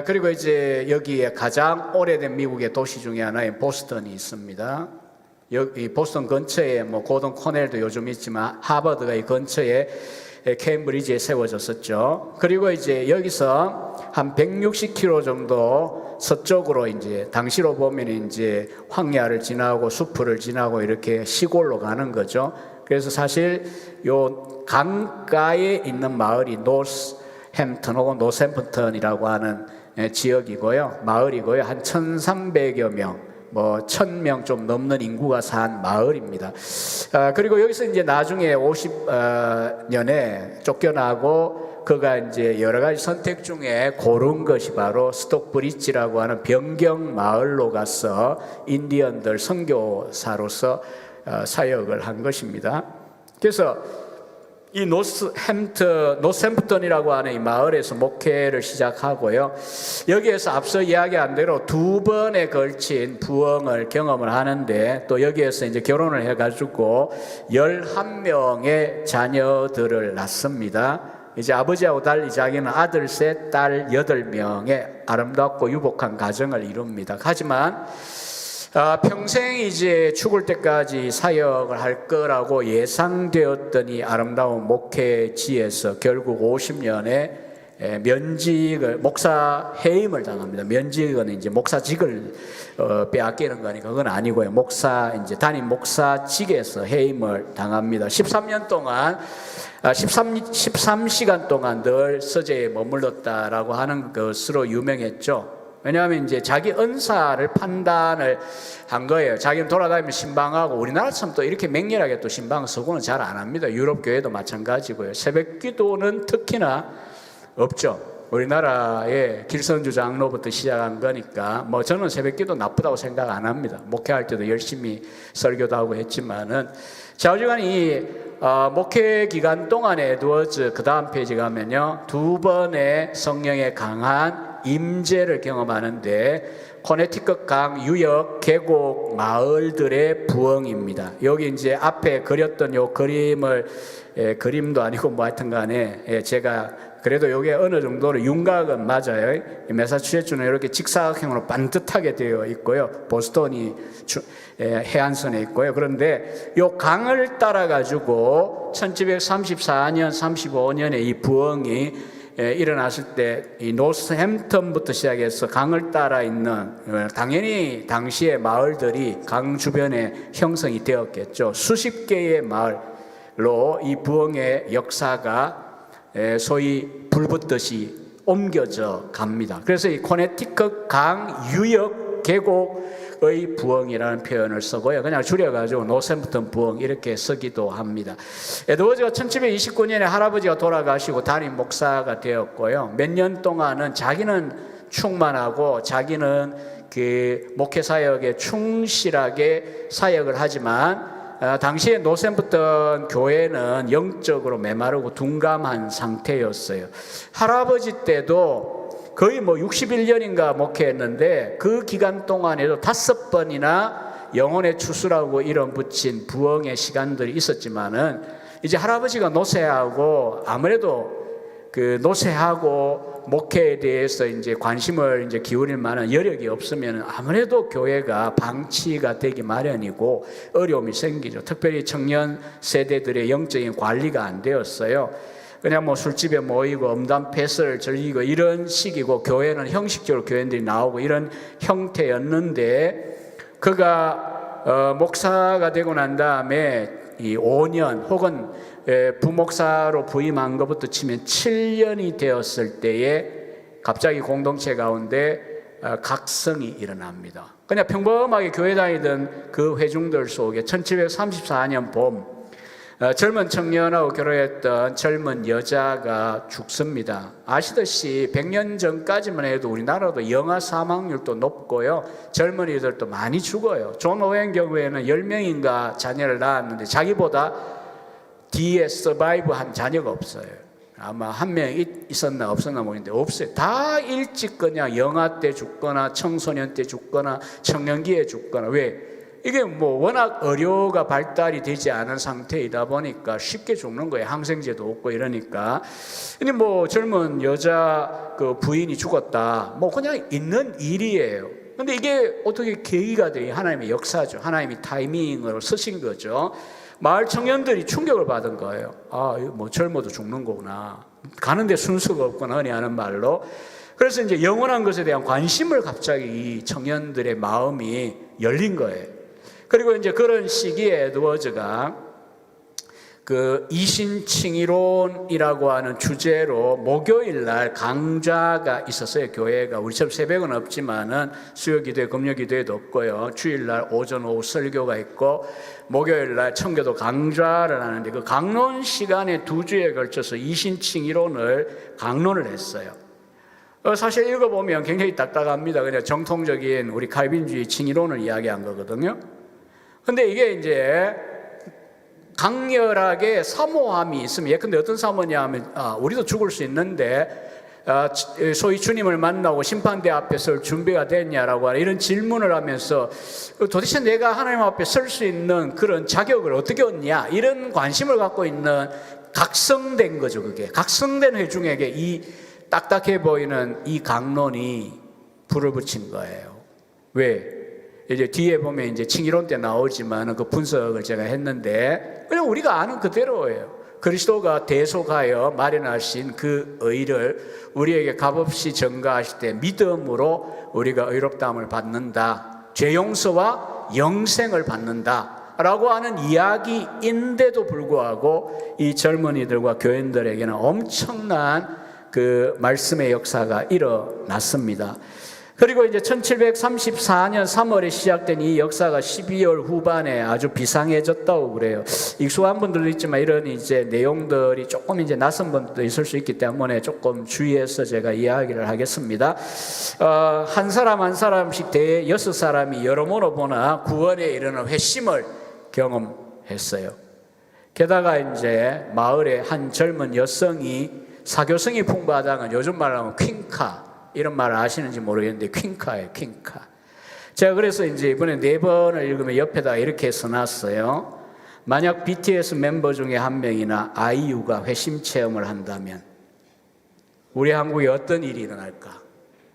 그리고 이제 여기에 가장 오래된 미국의 도시 중에 하나인 보스턴이 있습니다. 여기 보스턴 근처에 뭐 고든 코넬도 요즘 있지만 하버드가 이 근처에 케임브리지에 세워졌었죠. 그리고 이제 여기서 한 160km 정도 서쪽으로 이제 당시로 보면 이제 황야를 지나고 숲을 지나고 이렇게 시골로 가는 거죠. 그래서 사실 요 강가에 있는 마을이 노스햄튼 혹은 노샘프턴이라고 하는 지역이고요. 마을이고요. 한 1,300여 명, 뭐 1,000명 좀 넘는 인구가 산 마을입니다. 그리고 여기서 이제 나중에 50년에 쫓겨나고 그가 이제 여러 가지 선택 중에 고른 것이 바로 스톡브리지라고 하는 변경 마을로 가서 인디언들 선교사로서 사역을 한 것입니다. 그래서 이 노샘프턴이라고 하는 이 마을에서 목회를 시작하고요. 여기에서 앞서 이야기한 대로 2번에 걸친 부흥을 경험을 하는데, 또 여기에서 이제 결혼을 해가지고 11명의 자녀들을 낳습니다. 이제 아버지하고 달리 자기는 아들 셋, 딸 8명의 아름답고 유복한 가정을 이룹니다. 하지만 평생 이제 죽을 때까지 사역을 할 거라고 예상되었던 이 아름다운 목회지에서 결국 50년에 면직을, 목사 해임을 당합니다. 면직은 이제 목사직을 빼앗기는 거니까 그건 아니고요. 담임 목사직에서 해임을 당합니다. 13년 동안 13시간 동안 늘 서재에 머물렀다라고 하는 것으로 유명했죠. 왜냐하면 이제 자기 은사를 판단을 한 거예요. 자기는 돌아다니면 신방하고, 우리나라처럼 또 이렇게 맹렬하게 또 신방 서구는 잘 안 합니다. 유럽 교회도 마찬가지고요. 새벽 기도는 특히나 없죠. 우리나라의 길선주 장로부터 시작한 거니까 뭐 저는 새벽 기도 나쁘다고 생각 안 합니다. 목회할 때도 열심히 설교도 하고 했지만은, 자, 어쨌든 이 목회 기간 동안에 에드워즈, 그 다음 페이지 가면요, 2번의 성령의 강한 임재를 경험하는데, 코네티컷 강 유역 계곡 마을들의 부흥입니다. 여기 이제 앞에 그렸던 요 그림을, 그림도 아니고 뭐 하여튼 간에 제가 그래도 이게 어느 정도로 윤곽은 맞아요. 매사추세츠는 이렇게 직사각형으로 반듯하게 되어 있고요. 보스턴이 해안선에 있고요. 그런데 이 강을 따라 가지고 1734년, 35년에 이 부흥이 일어났을 때 이 노스햄턴부터 시작해서 강을 따라 있는, 당연히 당시의 마을들이 강 주변에 형성이 되었겠죠. 수십 개의 마을로 이 부흥의 역사가 소위 불붙듯이 옮겨져 갑니다. 그래서 이 코네티컷 강 유역 계곡의 부흥이라는 표현을 쓰고요. 그냥 줄여가지고 노샘프턴 부흥 이렇게 쓰기도 합니다. 에드워즈가 1729년에 할아버지가 돌아가시고 담임 목사가 되었고요. 몇 년 동안은 자기는 충만하고 자기는 그 목회 사역에 충실하게 사역을 하지만, 당시에 노샘프턴 교회는 영적으로 메마르고 둔감한 상태였어요. 할아버지 때도 거의 뭐 61년인가 목회했는데, 그 기간 동안에도 5번이나 영혼의 추수라고 이름 붙인 부흥의 시간들이 있었지만은, 이제 할아버지가 노쇠하고, 아무래도 그 노쇠하고 목회에 대해서 이제 관심을 이제 기울일 만한 여력이 없으면 아무래도 교회가 방치가 되기 마련이고 어려움이 생기죠. 특별히 청년 세대들의 영적인 관리가 안 되었어요. 그냥 뭐 술집에 모이고 음담 패스를 즐기고 이런 식이고, 교회는 형식적으로 교인들이 나오고 이런 형태였는데, 그가 목사가 되고 난 다음에 이 5년 혹은 부목사로 부임한 것부터 치면 7년이 되었을 때에 갑자기 공동체 가운데 각성이 일어납니다. 그냥 평범하게 교회 다니던 그 회중들 속에 1734년 봄 젊은 청년하고 결혼했던 젊은 여자가 죽습니다. 아시듯이 100년 전까지만 해도 우리나라도 영아 사망률도 높고요, 젊은이들도 많이 죽어요. 존 오웬 경우에는 10명인가 자녀를 낳았는데 자기보다 뒤에 서바이브한 자녀가 없어요. 아마 한 명 있었나 없었나 모르겠는데 없어요. 다 일찍 그냥 영아 때 죽거나 청소년 때 죽거나 청년기에 죽거나. 왜? 이게 뭐 워낙 의료가 발달이 되지 않은 상태이다 보니까 쉽게 죽는 거예요. 항생제도 없고 이러니까. 근데 뭐 젊은 여자 그 부인이 죽었다, 뭐 그냥 있는 일이에요. 근데 이게 어떻게 계기가 돼요? 하나님의 역사죠. 하나님이 타이밍으로 쓰신 거죠. 마을 청년들이 충격을 받은 거예요. 아, 이거 뭐 젊어도 죽는 거구나. 가는데 순서가 없구나, 흔히 하는 말로. 그래서 이제 영원한 것에 대한 관심을 갑자기 이 청년들의 마음이 열린 거예요. 그리고 이제 그런 시기에 에드워즈가 그 이신칭의론이라고 하는 주제로 목요일 날 강좌가 있었어요. 교회가 우리처럼 새벽은 없지만은 수요기도회, 금요기도회도 없고요. 주일 날 오전 오후 설교가 있고 목요일 날 청교도 강좌를 하는데, 그 강론 시간에 2주에 걸쳐서 이신칭의론을 강론을 했어요. 사실 읽어보면 굉장히 딱딱합니다. 그냥 정통적인 우리 칼빈주의 칭의론을 이야기한 거거든요. 근데 이게 이제 강렬하게 사모함이 있으면, 예컨대 어떤 사모냐 하면 우리도 죽을 수 있는데 소위 주님을 만나고 심판대 앞에 설 준비가 됐냐라고 하는 이런 질문을 하면서 도대체 내가 하나님 앞에 설 수 있는 그런 자격을 어떻게 얻냐, 이런 관심을 갖고 있는 각성된 거죠. 그게 각성된 회중에게 이 딱딱해 보이는 이 강론이 불을 붙인 거예요. 왜? 이제 뒤에 보면 이제 칭의론 때 나오지만 그 분석을 제가 했는데 그냥 우리가 아는 그대로예요. 그리스도가 대속하여 마련하신 그 의를 우리에게 값없이 전가하실 때 믿음으로 우리가 의롭다함을 받는다, 죄 용서와 영생을 받는다 라고 하는 이야기인데도 불구하고 이 젊은이들과 교인들에게는 엄청난 그 말씀의 역사가 일어났습니다. 그리고 이제 1734년 3월에 시작된 이 역사가 12월 후반에 아주 비상해졌다고 그래요. 익숙한 분들도 있지만 이런 이제 내용들이 조금 이제 낯선 분들도 있을 수 있기 때문에 조금 주의해서 제가 이야기를 하겠습니다. 한 사람 한 사람씩 대 6사람이 여러모로 보나 구원에 이르는 회심을 경험했어요. 게다가 이제 마을에 한 젊은 여성이 사교성이 풍부하다는, 요즘 말로 하면 퀸카, 이런 말을 아시는지 모르겠는데 퀸카예요, 퀸카. 제가 그래서 이제 이번에 4번을 읽으면 옆에다 이렇게 써놨어요. 만약 BTS 멤버 중에 한 명이나 아이유가 회심 체험을 한다면 우리 한국에 어떤 일이 일어날까?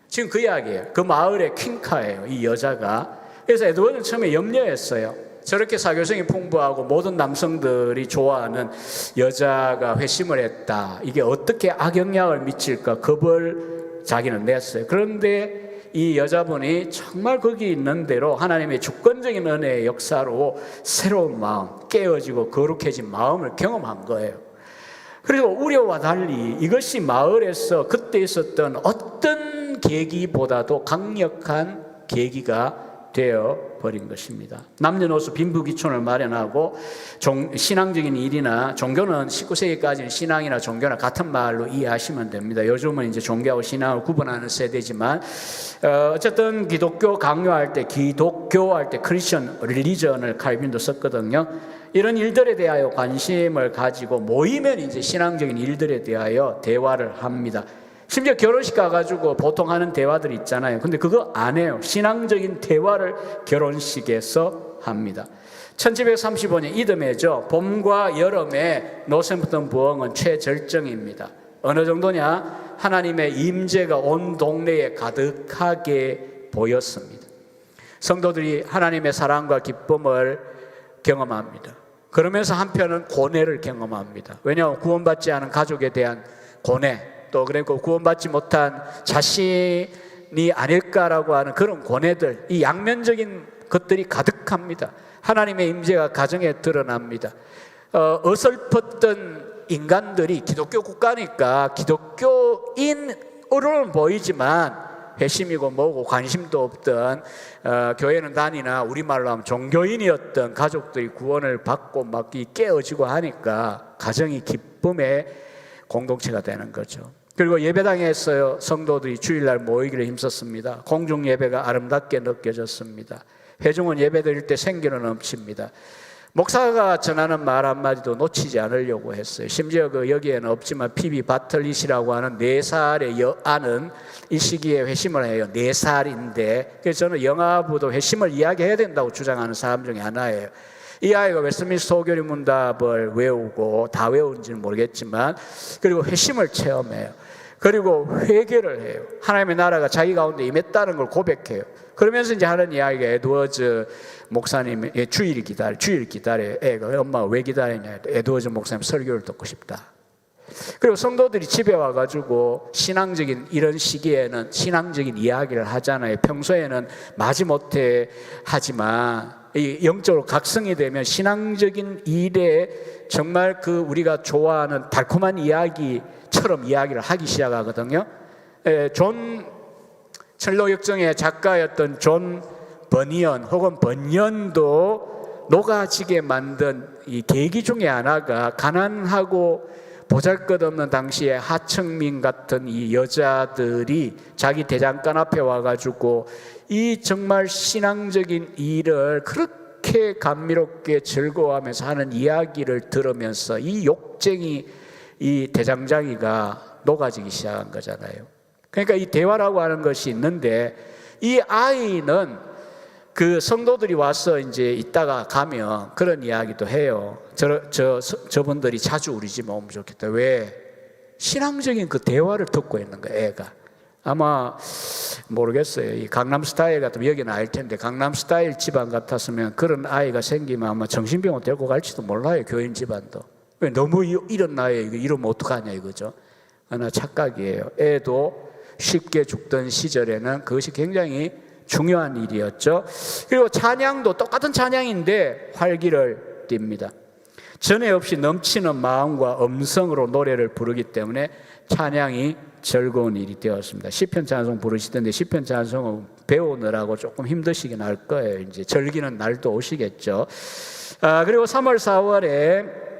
지금 그 이야기예요. 그 마을의 퀸카예요, 이 여자가. 그래서 에드워드는 처음에 염려했어요. 저렇게 사교성이 풍부하고 모든 남성들이 좋아하는 여자가 회심을 했다, 이게 어떻게 악영향을 미칠까 겁을 자기는 냈어요. 그런데 이 여자분이 정말 거기 있는 대로 하나님의 주권적인 은혜의 역사로 새로운 마음, 깨어지고 거룩해진 마음을 경험한 거예요. 그리고 우려와 달리 이것이 마을에서 그때 있었던 어떤 계기보다도 강력한 계기가 되어버린 것입니다. 남녀노소 빈부귀촌을 마련하고 신앙적인 일이나 종교는 19세기까지는 신앙이나 종교나 같은 말로 이해하시면 됩니다. 요즘은 이제 종교하고 신앙을 구분하는 세대지만 어쨌든 기독교 강요할 때 크리스천 릴리전을 칼빈도 썼거든요. 이런 일들에 대하여 관심을 가지고 모이면 이제 신앙적인 일들에 대하여 대화를 합니다. 심지어 결혼식 가가지고 보통 하는 대화들 있잖아요. 근데 그거 안 해요. 신앙적인 대화를 결혼식에서 합니다. 1735년 이듬해죠. 봄과 여름에 노샘프턴 부흥은 최절정입니다. 어느 정도냐? 하나님의 임재가 온 동네에 가득하게 보였습니다. 성도들이 하나님의 사랑과 기쁨을 경험합니다. 그러면서 한편은 고뇌를 경험합니다. 왜냐하면 구원받지 않은 가족에 대한 고뇌, 또 그리고 구원받지 못한 자신이 아닐까라고 하는 그런 고뇌들, 이 양면적인 것들이 가득합니다. 하나님의 임재가 가정에 드러납니다. 어설펐던 인간들이, 기독교 국가니까 기독교인으로는 보이지만 회심이고 뭐고 관심도 없던 교회는 다니나 우리말로 하면 종교인이었던 가족들이 구원을 받고 막 깨어지고 하니까 가정이 기쁨의 공동체가 되는 거죠. 그리고 예배당에서 성도들이 주일날 모이기를 힘썼습니다. 공중 예배가 아름답게 느껴졌습니다. 회중은 예배 드릴 때 생기는 넘칩니다. 목사가 전하는 말 한마디도 놓치지 않으려고 했어요. 심지어 여기에는 없지만 피비 바틀릿이라고 하는 4살의 여아는 이 시기에 회심을 해요. 4살인데. 그래서 저는 영아부도 회심을 이야기해야 된다고 주장하는 사람 중에 하나예요. 이 아이가 웨스트민스터 소교리 문답을 외우고 다 외운지는 모르겠지만, 그리고 회심을 체험해요. 그리고 회개를 해요. 하나님의 나라가 자기 가운데 임했다는 걸 고백해요. 그러면서 이제 하는 이야기가 에드워즈 목사님의 주일 기다려. 애가 엄마가 왜 기다리냐. 에드워즈 목사님 설교를 듣고 싶다. 그리고 성도들이 집에 와가지고 신앙적인 이런 시기에는 신앙적인 이야기를 하잖아요. 평소에는 마지못해 하지만 이 영적으로 각성이 되면 신앙적인 일에 정말 그 우리가 좋아하는 달콤한 이야기처럼 이야기를 하기 시작하거든요. 존 철로역정의 작가였던 존 버니언 혹은 번연도 녹아지게 만든 이 계기 중에 하나가 가난하고 보잘것없는 당시에 하청민 같은 이 여자들이 자기 대장간 앞에 와가지고 이 정말 신앙적인 일을 그렇게 그렇게 감미롭게 즐거워하면서 하는 이야기를 들으면서 이 욕쟁이 이 대장장이가 녹아지기 시작한 거잖아요. 그러니까 이 대화라고 하는 것이 있는데, 이 아이는 그 성도들이 와서 이제 있다가 가면 그런 이야기도 해요. 저분들이 자주 우리 집 오면 좋겠다. 왜? 신앙적인 그 대화를 듣고 있는 거예요, 애가. 아마 모르겠어요. 이 강남스타일 같으면 여기는 알 텐데, 강남스타일 집안 같았으면 그런 아이가 생기면 아마 정신병원 데리고 갈지도 몰라요, 교인 집안도. 왜? 너무 이런 나이에 이러면 어떡하냐 이거죠. 하나 착각이에요. 애도 쉽게 죽던 시절에는 그것이 굉장히 중요한 일이었죠. 그리고 찬양도 똑같은 찬양인데 활기를 띱니다. 전에 없이 넘치는 마음과 음성으로 노래를 부르기 때문에 찬양이 즐거운 일이 되었습니다. 시편 찬송 부르시던데 시편 찬송은 배우느라고 조금 힘드시긴 할 거예요. 이제 즐기는 날도 오시겠죠. 그리고 3월 4월에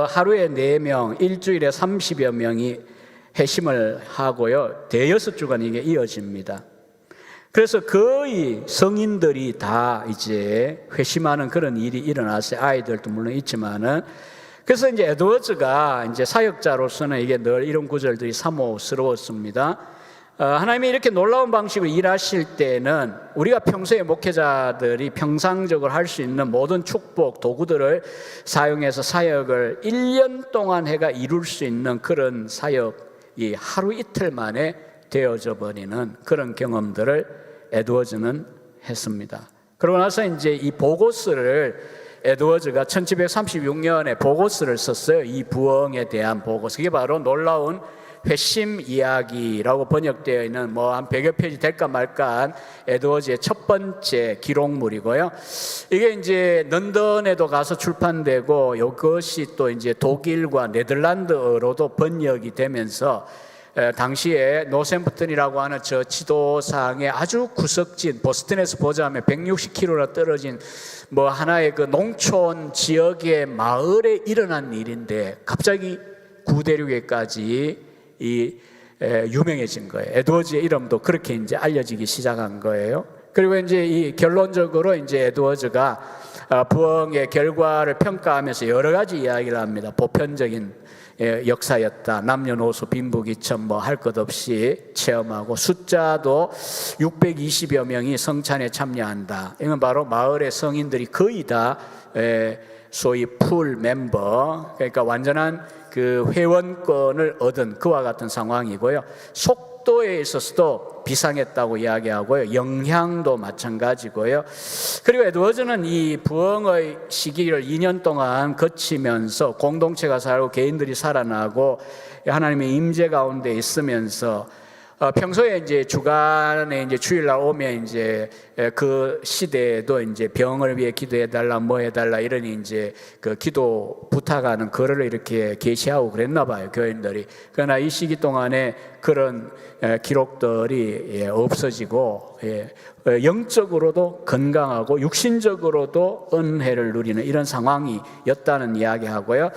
하루에 4명, 일주일에 30여 명이 회심을 하고요, 대여섯 주간 이게 이어집니다. 그래서 거의 성인들이 다 이제 회심하는 그런 일이 일어났어요. 아이들도 물론 있지만은. 그래서 이제 에드워즈가 이제 사역자로서는 이게 늘 이런 구절들이 사모스러웠습니다. 하나님이 이렇게 놀라운 방식으로 일하실 때는 우리가 평소에 목회자들이 평상적으로 할 수 있는 모든 축복 도구들을 사용해서 사역을 1년 동안 해가 이룰 수 있는 그런 사역이 하루 이틀 만에 되어져 버리는 그런 경험들을 에드워즈는 했습니다. 그러고 나서 이제 이 보고서를 에드워즈가 1736년에 보고서를 썼어요. 이 부흥에 대한 보고서. 그게 바로 놀라운 회심 이야기라고 번역되어 있는 뭐 한 100여 페이지 될까 말까한 에드워즈의 첫 번째 기록물이고요. 이게 이제 런던에도 가서 출판되고 이것이 또 이제 독일과 네덜란드어로도 번역이 되면서 당시에 노샘프턴이라고 하는 저 지도상에 아주 구석진, 보스턴에서 보자면 160km나 떨어진 뭐 하나의 그 농촌 지역의 마을에 일어난 일인데 갑자기 구대륙에까지 유명해진 거예요. 에드워즈의 이름도 그렇게 이제 알려지기 시작한 거예요. 그리고 이제 이 결론적으로 이제 에드워즈가 부흥의 결과를 평가하면서 여러 가지 이야기를 합니다. 보편적인 역사였다. 남녀노소 빈부귀천 뭐 할 것 없이 체험하고, 숫자도 620여 명이 성찬에 참여한다. 이건 바로 마을의 성인들이 거의 다 소위 풀 멤버, 그러니까 완전한 그 회원권을 얻은 그와 같은 상황이고요. 속도에 있어서도 비상했다고 이야기하고요. 영향도 마찬가지고요. 그리고 에드워즈는 이 부흥의 시기를 2년 동안 거치면서 공동체가 살고 개인들이 살아나고 하나님의 임재 가운데 있으면서 평소에 이제 주간에 이제 주일날 오면 이제 그 시대에도 이제 병을 위해 기도해달라 뭐 해달라 이러니 이제 그 기도 부탁하는 글을 이렇게 게시하고 그랬나 봐요, 교인들이. 그러나 이 시기 동안에 그런 기록들이 없어지고 영적으로도 건강하고 육신적으로도 은혜를 누리는 이런 상황이었다는 이야기하고요.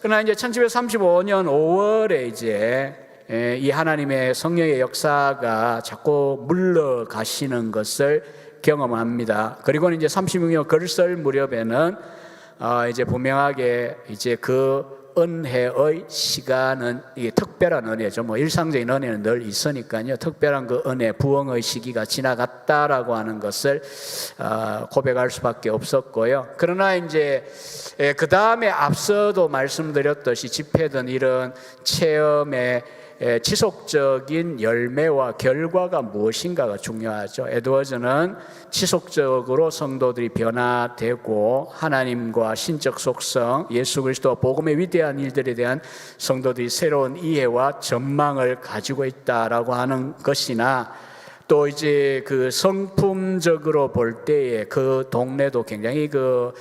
그러나 이제 1735년 5월에 이제 이 하나님의 성령의 역사가 자꾸 물러가시는 것을 경험합니다. 그리고 이제 36년 걸설 무렵에는 이제 분명하게 이제 그 은혜의 시간은 이게 특별한 은혜죠. 뭐 일상적인 은혜는 늘 있으니까요. 특별한 그 은혜, 부흥의 시기가 지나갔다라고 하는 것을 고백할 수밖에 없었고요. 그러나 이제 그 다음에 앞서도 말씀드렸듯이 집회든 이런 체험의 지속적인 열매와 결과가 무엇인가가 중요하죠. 에드워즈는 지속적으로 성도들이 변화되고 하나님과 신적 속성, 예수 그리스도 복음의 위대한 일들에 대한 성도들이 새로운 이해와 전망을 가지고 있다라고 하는 것이나, 또 이제 그 성품적으로 볼 때에 그 동네도 굉장히 그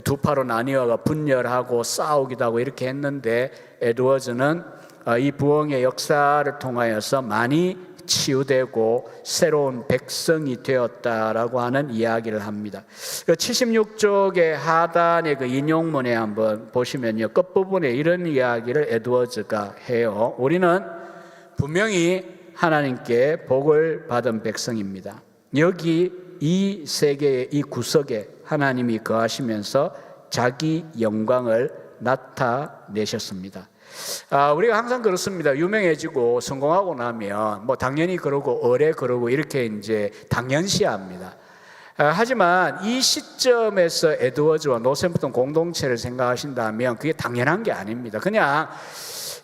두 파로 나뉘어가 분열하고 싸우기도 하고 이렇게 했는데, 에드워즈는 이 부흥의 역사를 통하여서 많이 치유되고 새로운 백성이 되었다라고 하는 이야기를 합니다. 76쪽의 하단의 그 인용문에 한번 보시면요, 끝부분에 이런 이야기를 에드워즈가 해요. 우리는 분명히 하나님께 복을 받은 백성입니다. 여기 이 세계의 이 구석에 하나님이 거하시면서 자기 영광을 나타내셨습니다. 우리가 항상 그렇습니다. 유명해지고 성공하고 나면 뭐 당연히 그러고 어레 그러고 이렇게 이제 당연시합니다. 하지만 이 시점에서 에드워즈와 노샘프턴 공동체를 생각하신다면 그게 당연한 게 아닙니다. 그냥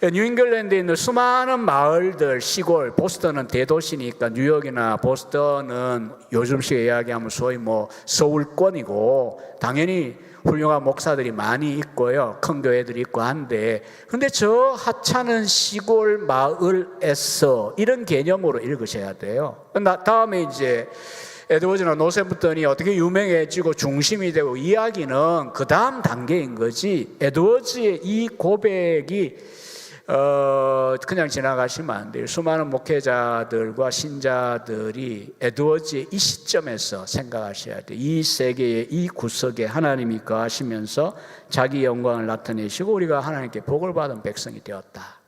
뉴잉글랜드에 있는 수많은 마을들, 시골, 보스턴은 대도시니까 뉴욕이나 보스턴은 요즘식 이야기하면 소위 뭐 서울권이고 당연히 훌륭한 목사들이 많이 있고요. 큰 교회들이 있고 한데, 근데 저 하찮은 시골 마을에서 이런 개념으로 읽으셔야 돼요. 다음에 이제 에드워즈나 노샘프턴이 어떻게 유명해지고 중심이 되고 이야기는 그 다음 단계인 거지, 에드워즈의 이 고백이 그냥 지나가시면 안 돼요. 수많은 목회자들과 신자들이 에드워즈의 이 시점에서 생각하셔야 돼요. 이 세계의 이 구석에 하나님이 거하시면서 자기 영광을 나타내시고 우리가 하나님께 복을 받은 백성이 되었다.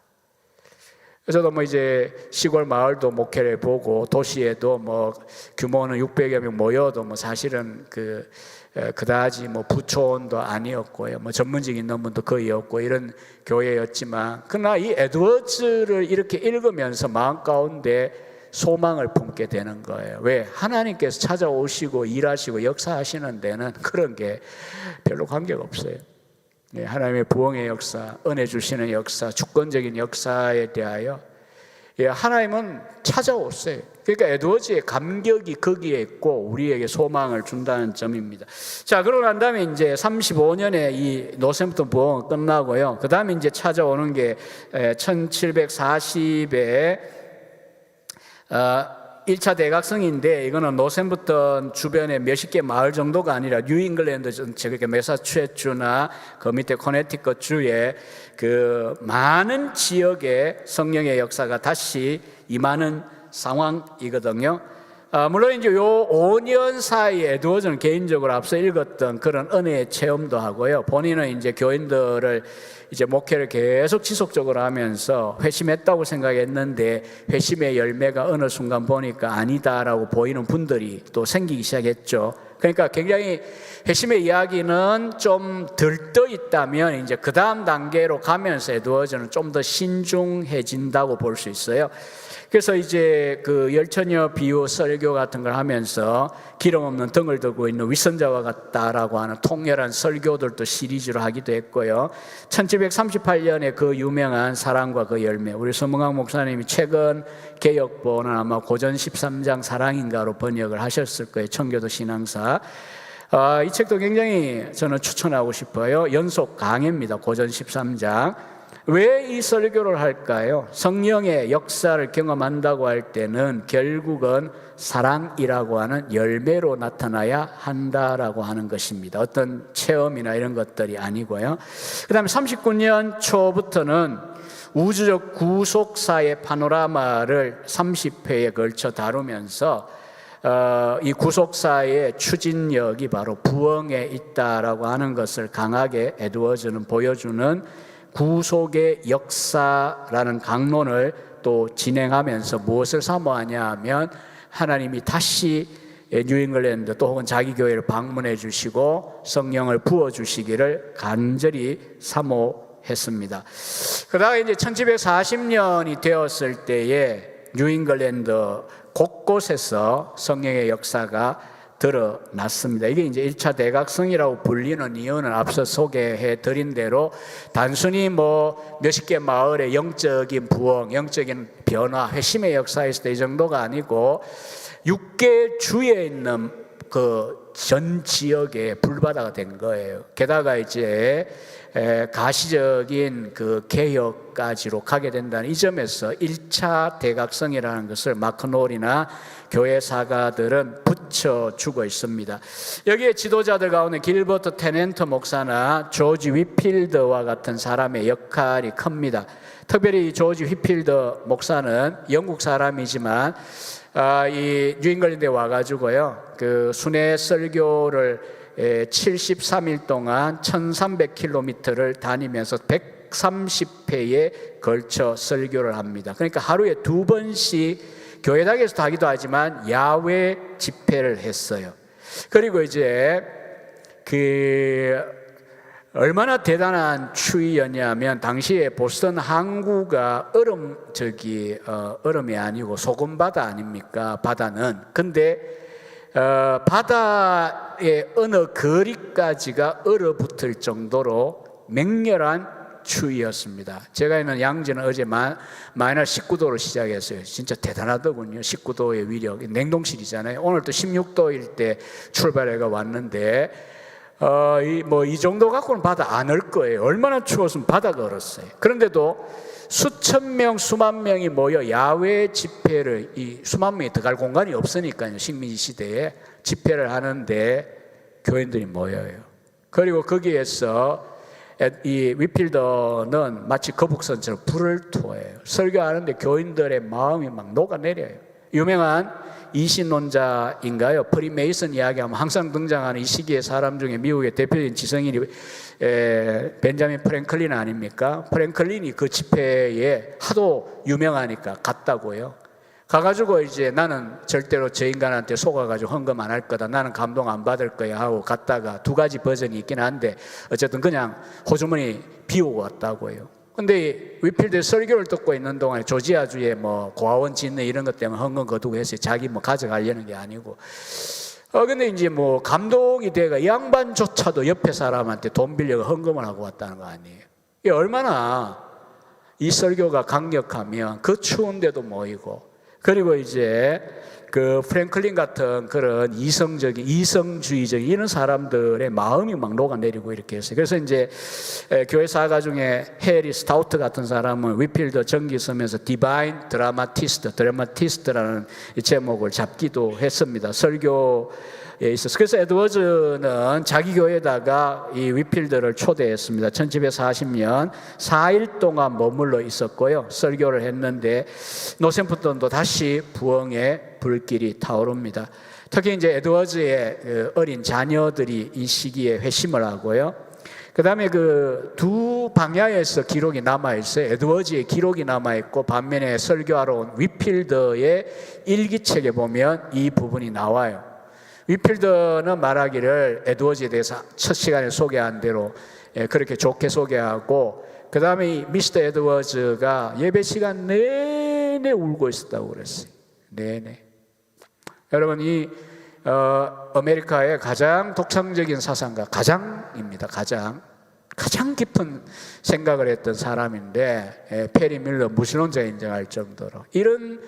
저도 뭐 이제 시골 마을도 목회를 보고 도시에도 뭐 규모는 600여 명 모여도 뭐 사실은 그다지 뭐 부촌도 아니었고요. 뭐 전문직인 논문도 거의 없고 이런 교회였지만, 그러나 이 에드워즈를 이렇게 읽으면서 마음 가운데 소망을 품게 되는 거예요. 왜? 하나님께서 찾아오시고 일하시고 역사하시는 데는 그런 게 별로 관계가 없어요. 하나님의 부흥의 역사, 은혜 주시는 역사, 주권적인 역사에 대하여 하나님은 찾아오세요. 그러니까 에드워즈의 감격이 거기에 있고 우리에게 소망을 준다는 점입니다. 자, 그러고 난 다음에 이제 35년에 이 노샘프턴 부흥은 끝나고요. 그 다음에 이제 찾아오는 게 1740에 1차 대각성인데, 이거는 노샘프턴 주변에 몇십 개 마을 정도가 아니라 뉴잉글랜드 전체, 그러니까 매사추세츠나 그 밑에 코네티컷 주에 그 많은 지역에 성령의 역사가 다시 임하는 상황이거든요. 물론 이제 요 5년 사이에 에드워즈는 개인적으로 앞서 읽었던 그런 은혜의 체험도 하고요. 본인은 이제 교인들을 이제 목회를 계속 지속적으로 하면서 회심했다고 생각했는데 회심의 열매가 어느 순간 보니까 아니다라고 보이는 분들이 또 생기기 시작했죠. 그러니까 굉장히 회심의 이야기는 좀 들떠 있다면 이제 그 다음 단계로 가면서 에드워즈는 좀 더 신중해진다고 볼 수 있어요. 그래서 이제 그 열처녀 비유 설교 같은 걸 하면서 기름 없는 등을 들고 있는 위선자와 같다라고 하는 통렬한 설교들도 시리즈로 하기도 했고요. 1738년에 그 유명한 사랑과 그 열매, 우리 서문강 목사님이 최근 개역본은 아마 고전 13장 사랑인가로 번역을 하셨을 거예요. 청교도 신앙사. 이 책도 굉장히 저는 추천하고 싶어요. 연속 강해입니다. 고전 13장. 왜 이 설교를 할까요? 성령의 역사를 경험한다고 할 때는 결국은 사랑이라고 하는 열매로 나타나야 한다라고 하는 것입니다. 어떤 체험이나 이런 것들이 아니고요. 그 다음에 39년 초부터는 우주적 구속사의 파노라마를 30회에 걸쳐 다루면서 이 구속사의 추진력이 바로 부흥에 있다라고 하는 것을 강하게 에드워즈는 보여주는 구속의 역사라는 강론을 또 진행하면서 무엇을 사모하냐 하면 하나님이 다시 뉴잉글랜드 또 혹은 자기 교회를 방문해 주시고 성령을 부어 주시기를 간절히 사모했습니다. 그러다가 이제 1740년이 되었을 때에 뉴잉글랜드 곳곳에서 성령의 역사가 드러났습니다. 이게 이제 1차 대각성이라고 불리는 이유는 앞서 소개해 드린 대로 단순히 뭐 몇십 개 마을의 영적인 부흥, 영적인 변화, 회심의 역사에서 이 정도가 아니고 6개 주에 있는 그 전 지역에 불바다가 된 거예요. 게다가 이제 가시적인 그 개혁까지로 가게 된다는 이 점에서 1차 대각성이라는 것을 마크놀이나 교회 사가들은 붙여주고 있습니다. 여기에 지도자들 가운데 길버트 테넨트 목사나 조지 휘필더와 같은 사람의 역할이 큽니다. 특별히 조지 휘필더 목사는 영국 사람이지만 이 뉴잉글랜드에 와가지고요, 그 순회 설교를 73일 동안 1300km를 다니면서 130회에 걸쳐 설교를 합니다. 그러니까 하루에 2번씩 교회당에서도 하기도 하지만 야외 집회를 했어요. 그리고 이제 얼마나 대단한 추위였냐면 당시에 보스턴 항구가 얼음이 아니고 소금바다 아닙니까? 바다는. 근데 바다의 어느 거리까지가 얼어붙을 정도로 맹렬한 추위였습니다. 제가 있는 양지는 어제 마이너스 19도로 시작했어요. 진짜 대단하더군요. 19도의 위력. 냉동실이잖아요. 오늘 또 16도일 때 출발해가 왔는데 이 정도 갖고는 바다 안 얼 거예요. 얼마나 추웠으면 바다가 얼었어요. 그런데도 수천 명, 수만 명이 모여 야외 집회를, 이 수만 명이 들어갈 공간이 없으니까요. 식민지 시대에 집회를 하는데 교인들이 모여요. 그리고 거기에서 이 위필더는 마치 거북선처럼 불을 투어해요. 설교하는데 교인들의 마음이 막 녹아내려요. 유명한 이신론자인가요? 프리메이슨 이야기하면 항상 등장하는 이 시기의 사람 중에 미국의 대표적인 지성인이 벤자민 프랭클린 아닙니까? 프랭클린이 그 집회에 하도 유명하니까 갔다고요. 가가지고 이제 나는 절대로 저 인간한테 속아가지고 헌금 안 할 거다. 나는 감동 안 받을 거야 하고 갔다가 두 가지 버전이 있긴 한데 어쨌든 그냥 호주머니 비우고 왔다고요. 근데 위필드 설교를 듣고 있는 동안에 조지아주에 고아원 짓는 이런 것 때문에 헌금 거두고 했어요. 자기 가져가려는 게 아니고. 근데 이제 감동이 돼가 이 양반조차도 옆에 사람한테 돈 빌려가 헌금을 하고 왔다는 거 아니에요. 이게 얼마나 이 설교가 강력하면 그 추운데도 모이고, 그리고 이제 그 프랭클린 같은 그런 이성주의적인 이런 사람들의 마음이 막 녹아내리고 이렇게 했어요. 그래서 이제 교회 사가 중에 해리 스타우트 같은 사람은 위필더 전기 쓰면서 디바인 드라마티스트라는 제목을 잡기도 했습니다. 설교에 있어서. 그래서 에드워즈는 자기 교회에다가 이 위필더를 초대했습니다. 1740년 4일 동안 머물러 있었고요. 설교를 했는데 노샘프턴도 다시 부흥의 불길이 타오릅니다. 특히 이제 에드워즈의 어린 자녀들이 이 시기에 회심을 하고요. 그 다음에 그 두 방야에서 기록이 남아있어요. 에드워즈의 기록이 남아있고 반면에 설교하러 온 위필더의 일기책에 보면 이 부분이 나와요. 위필더는 말하기를 에드워즈에 대해서 첫 시간에 소개한 대로 그렇게 좋게 소개하고, 그 다음에 미스터 에드워즈가 예배 시간 내내 울고 있었다고 그랬어요. 내내. 여러분, 이 아메리카의 가장 독창적인 사상가, 가장 깊은 생각을 했던 사람인데 페리 밀러 무신론자 인정할 정도로 이런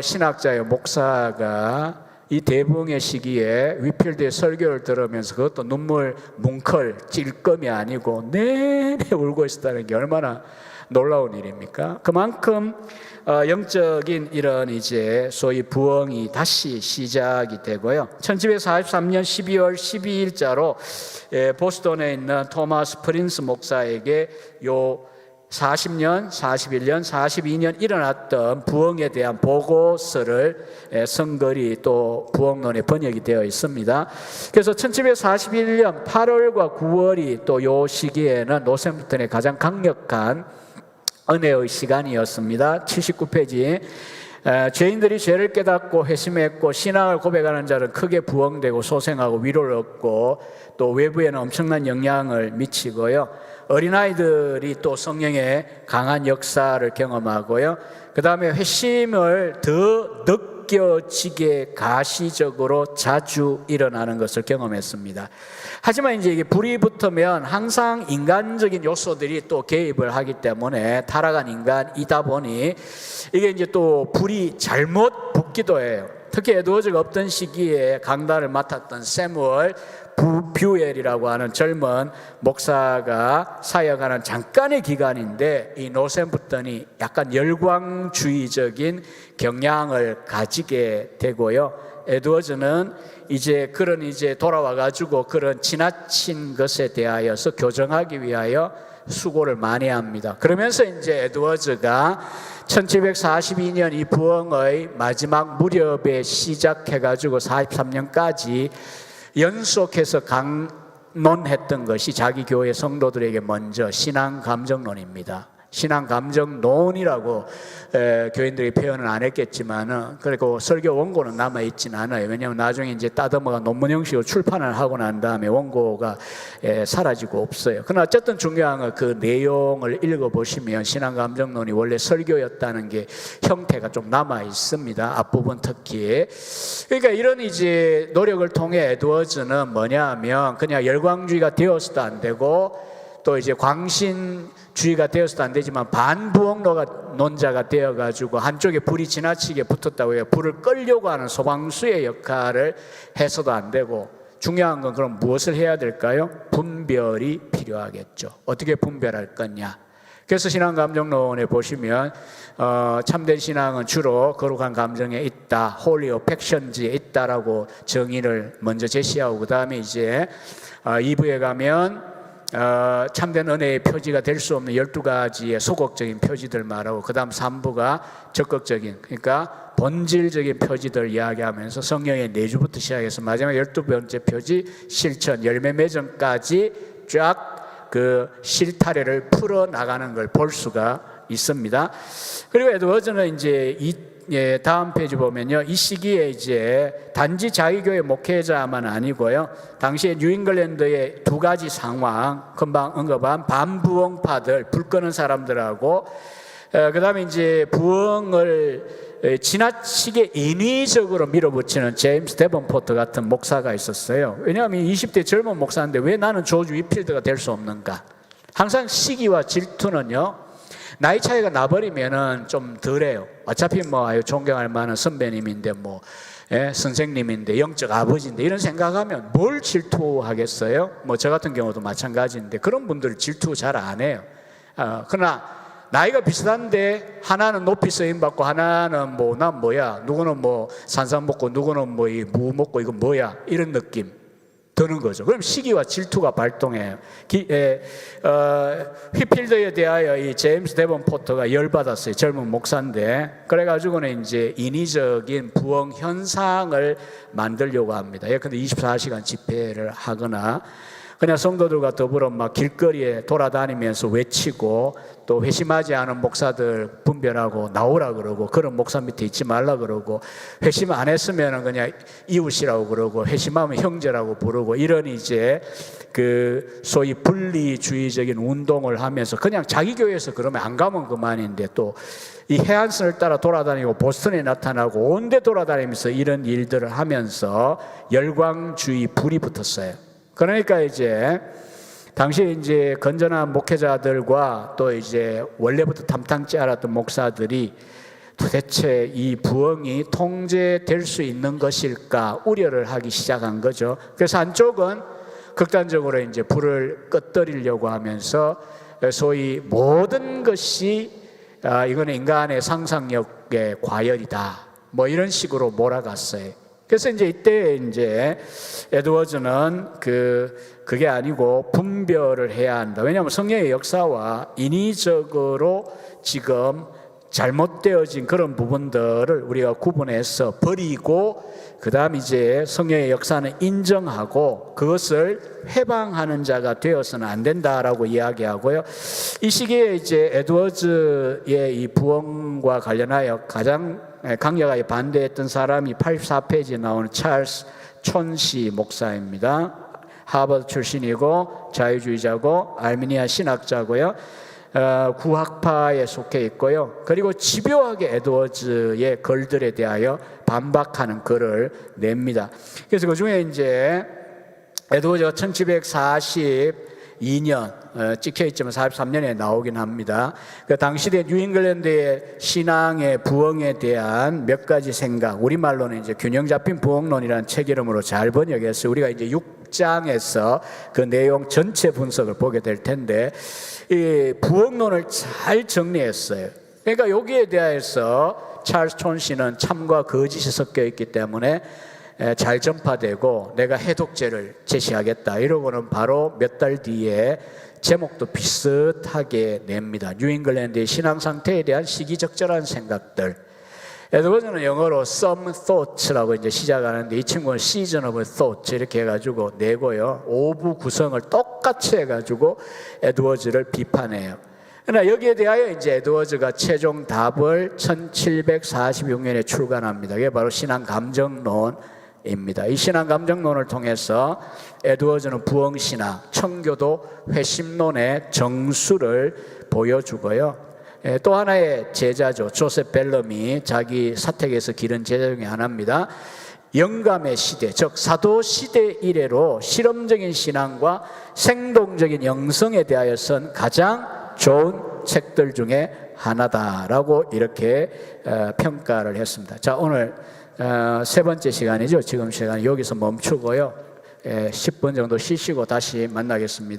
신학자의 목사가 이 대붕의 시기에 위필드의 설교를 들으면서 그것도 눈물 뭉클 찔끔이 아니고 내내 울고 있었다는 게 얼마나 놀라운 일입니까? 그만큼 영적인 이런 이제 소위 부흥이 다시 시작이 되고요. 1743년 12월 12일자로 보스턴에 있는 토마스 프린스 목사에게 요 40년, 41년, 42년 일어났던 부흥에 대한 보고서를 쓴 글이 또 부흥론에 번역이 되어 있습니다. 그래서 1741년 8월과 9월이 또 요 시기에는 노샘프턴의 가장 강력한 은혜의 시간이었습니다. 79페이지. 죄인들이 죄를 깨닫고 회심했고 신앙을 고백하는 자는 크게 부흥되고 소생하고 위로를 얻고 또 외부에는 엄청난 영향을 미치고요. 어린아이들이 또 성령의 강한 역사를 경험하고요. 그 다음에 회심을 더 느껴지게 가시적으로 자주 일어나는 것을 경험했습니다. 하지만 이제 이게 불이 붙으면 항상 인간적인 요소들이 또 개입을 하기 때문에 타락한 인간이다 보니 이게 이제 또 불이 잘못 붙기도 해요. 특히 에드워즈가 없던 시기에 강단을 맡았던 세무얼 뷰엘이라고 하는 젊은 목사가 사역하는 잠깐의 기간인데 이 노샘프턴이 약간 열광주의적인 경향을 가지게 되고요. 에드워즈는 이제 돌아와 가지고 그런 지나친 것에 대하여서 교정하기 위하여 수고를 많이 합니다. 그러면서 이제 에드워즈가 1742년 이 부흥의 마지막 무렵에 시작해 가지고 43년까지 연속해서 강론했던 것이 자기 교회 성도들에게 먼저 신앙 감정론입니다. 신앙 감정론이라고 교인들이 표현은 안 했겠지만은, 그리고 설교 원고는 남아 있진 않아요. 왜냐하면 나중에 이제 따듬어가 논문 형식으로 출판을 하고 난 다음에 원고가 사라지고 없어요. 그러나 어쨌든 중요한 건 그 내용을 읽어보시면 신앙 감정론이 원래 설교였다는 게 형태가 좀 남아 있습니다. 앞부분 특히. 그러니까 이런 이제 노력을 통해 에드워즈는 뭐냐 하면 그냥 열광주의가 되어서도 안 되고, 또 이제 광신주의가 되어서도 안 되지만 반부흥론자가 되어가지고 한쪽에 불이 지나치게 붙었다고 해요. 불을 끌려고 하는 소방수의 역할을 해서도 안 되고, 중요한 건 그럼 무엇을 해야 될까요? 분별이 필요하겠죠. 어떻게 분별할 거냐. 그래서 신앙감정론에 보시면 참된 신앙은 주로 거룩한 감정에 있다, holy affections에 있다라고 정의를 먼저 제시하고, 그 다음에 이제 2부에 가면 참된 은혜의 표지가 될 수 없는 12가지의 소극적인 표지들 말하고, 그 다음 3부가 적극적인, 그러니까 본질적인 표지들 이야기하면서 성령의 내주부터 시작해서 마지막 12번째 표지 실천, 열매 맺음까지 쫙 그 실타래를 풀어나가는 걸 볼 수가 있습니다. 그리고 에드워즈는 이제 다음 페이지 보면요, 이 시기에 이제 단지 자기교회 목회자만 아니고요, 당시에 뉴잉글랜드의 두 가지 상황, 금방 언급한 반부흥파들, 불 끄는 사람들하고, 그 다음에 이제 부흥을 지나치게 인위적으로 밀어붙이는 제임스 데번포트 같은 목사가 있었어요. 왜냐하면 20대 젊은 목사인데 왜 나는 조지 위필드가 될 수 없는가. 항상 시기와 질투는요, 나이 차이가 나버리면은 좀 덜해요. 어차피 뭐 존경할 만한 선배님인데 뭐 선생님인데 영적 아버지인데 이런 생각하면 뭘 질투하겠어요? 뭐 저 같은 경우도 마찬가지인데 그런 분들 질투 잘 안 해요. 그러나 나이가 비슷한데 하나는 높이 쓰임받고 하나는 뭐 난 뭐야, 누구는 뭐 산삼 먹고 누구는 뭐 이 무 먹고 이거 뭐야, 이런 느낌 드는 거죠. 그럼 시기와 질투가 발동해요. 휘필드에 대하여 이 제임스 데번포트가 열받았어요. 젊은 목사인데. 그래가지고는 이제 인위적인 부흥 현상을 만들려고 합니다. 예컨대 24시간 집회를 하거나 그냥 성도들과 더불어 막 길거리에 돌아다니면서 외치고, 또 회심하지 않은 목사들 분별하고 나오라 그러고, 그런 목사 밑에 있지 말라 그러고, 회심 안 했으면 그냥 이웃이라고 그러고, 회심하면 형제라고 부르고, 이런 이제 그 소위 분리주의적인 운동을 하면서 그냥 자기 교회에서 그러면 안 가면 그만인데, 또 이 해안선을 따라 돌아다니고 보스턴에 나타나고 온데 돌아다니면서 이런 일들을 하면서 열광주의 불이 붙었어요. 그러니까 이제 당시에 이제 건전한 목회자들과 또 이제 원래부터 탐탁지 않았던 목사들이 도대체 이 부흥이 통제될 수 있는 것일까 우려를 하기 시작한 거죠. 그래서 한쪽은 극단적으로 이제 불을 끄트리려고 하면서 소위 모든 것이 이거는 인간의 상상력의 과열이다, 뭐 이런 식으로 몰아갔어요. 그래서 이제 이때 이제 에드워즈는 그게 아니고 분별을 해야 한다. 왜냐하면 성령의 역사와 인위적으로 지금 잘못되어진 그런 부분들을 우리가 구분해서 버리고, 그 다음 이제 성령의 역사는 인정하고 그것을 회방하는 자가 되어서는 안 된다라고 이야기하고요. 이 시기에 이제 에드워즈의 이 부흥과 관련하여 가장 강력하게 반대했던 사람이 84페이지에 나오는 찰스 촌시 목사입니다. 하버드 출신이고 자유주의자고 알미니아 신학자고요. 구학파에 속해 있고요. 그리고 집요하게 에드워즈의 글들에 대하여 반박하는 글을 냅니다. 그래서 그 중에 이제 에드워즈가 1742년 찍혀 있지만 43년에 나오긴 합니다. 그 당시대 뉴잉글랜드의 신앙의 부흥에 대한 몇 가지 생각, 우리말로는 이제 균형 잡힌 부흥론이라는 책 이름으로 잘 번역했어요. 우리가 이제 6장에서 그 내용 전체 분석을 보게 될 텐데, 이 부흥론을 잘 정리했어요. 그러니까 여기에 대해서 찰스 촌시는 참과 거짓이 섞여 있기 때문에 잘 전파되고 내가 해독제를 제시하겠다 이러고는 바로 몇 달 뒤에 제목도 비슷하게 냅니다. 뉴잉글랜드의 신앙 상태에 대한 시기적절한 생각들. 에드워즈는 영어로 some thoughts라고 이제 시작하는데, 이 친구는 season of thoughts 이렇게 해가지고 내고요. 5부 구성을 똑같이 해가지고 에드워즈를 비판해요. 그러나 여기에 대하여 이제 에드워즈가 최종 답을 1746년에 출간합니다. 이게 바로 신앙감정론입니다. 이 신앙감정론을 통해서 에드워즈는 부흥신학, 청교도 회심론의 정수를 보여주고요. 또 하나의 제자죠. 조셉 벨럼이 자기 사택에서 기른 제자 중에 하나입니다. 영감의 시대, 즉 사도시대 이래로 실험적인 신앙과 생동적인 영성에 대하여선 가장 좋은 책들 중에 하나다라고 이렇게 평가를 했습니다. 자, 오늘 세 번째 시간이죠. 지금 시간 여기서 멈추고요. 10분 정도 쉬시고 다시 만나겠습니다.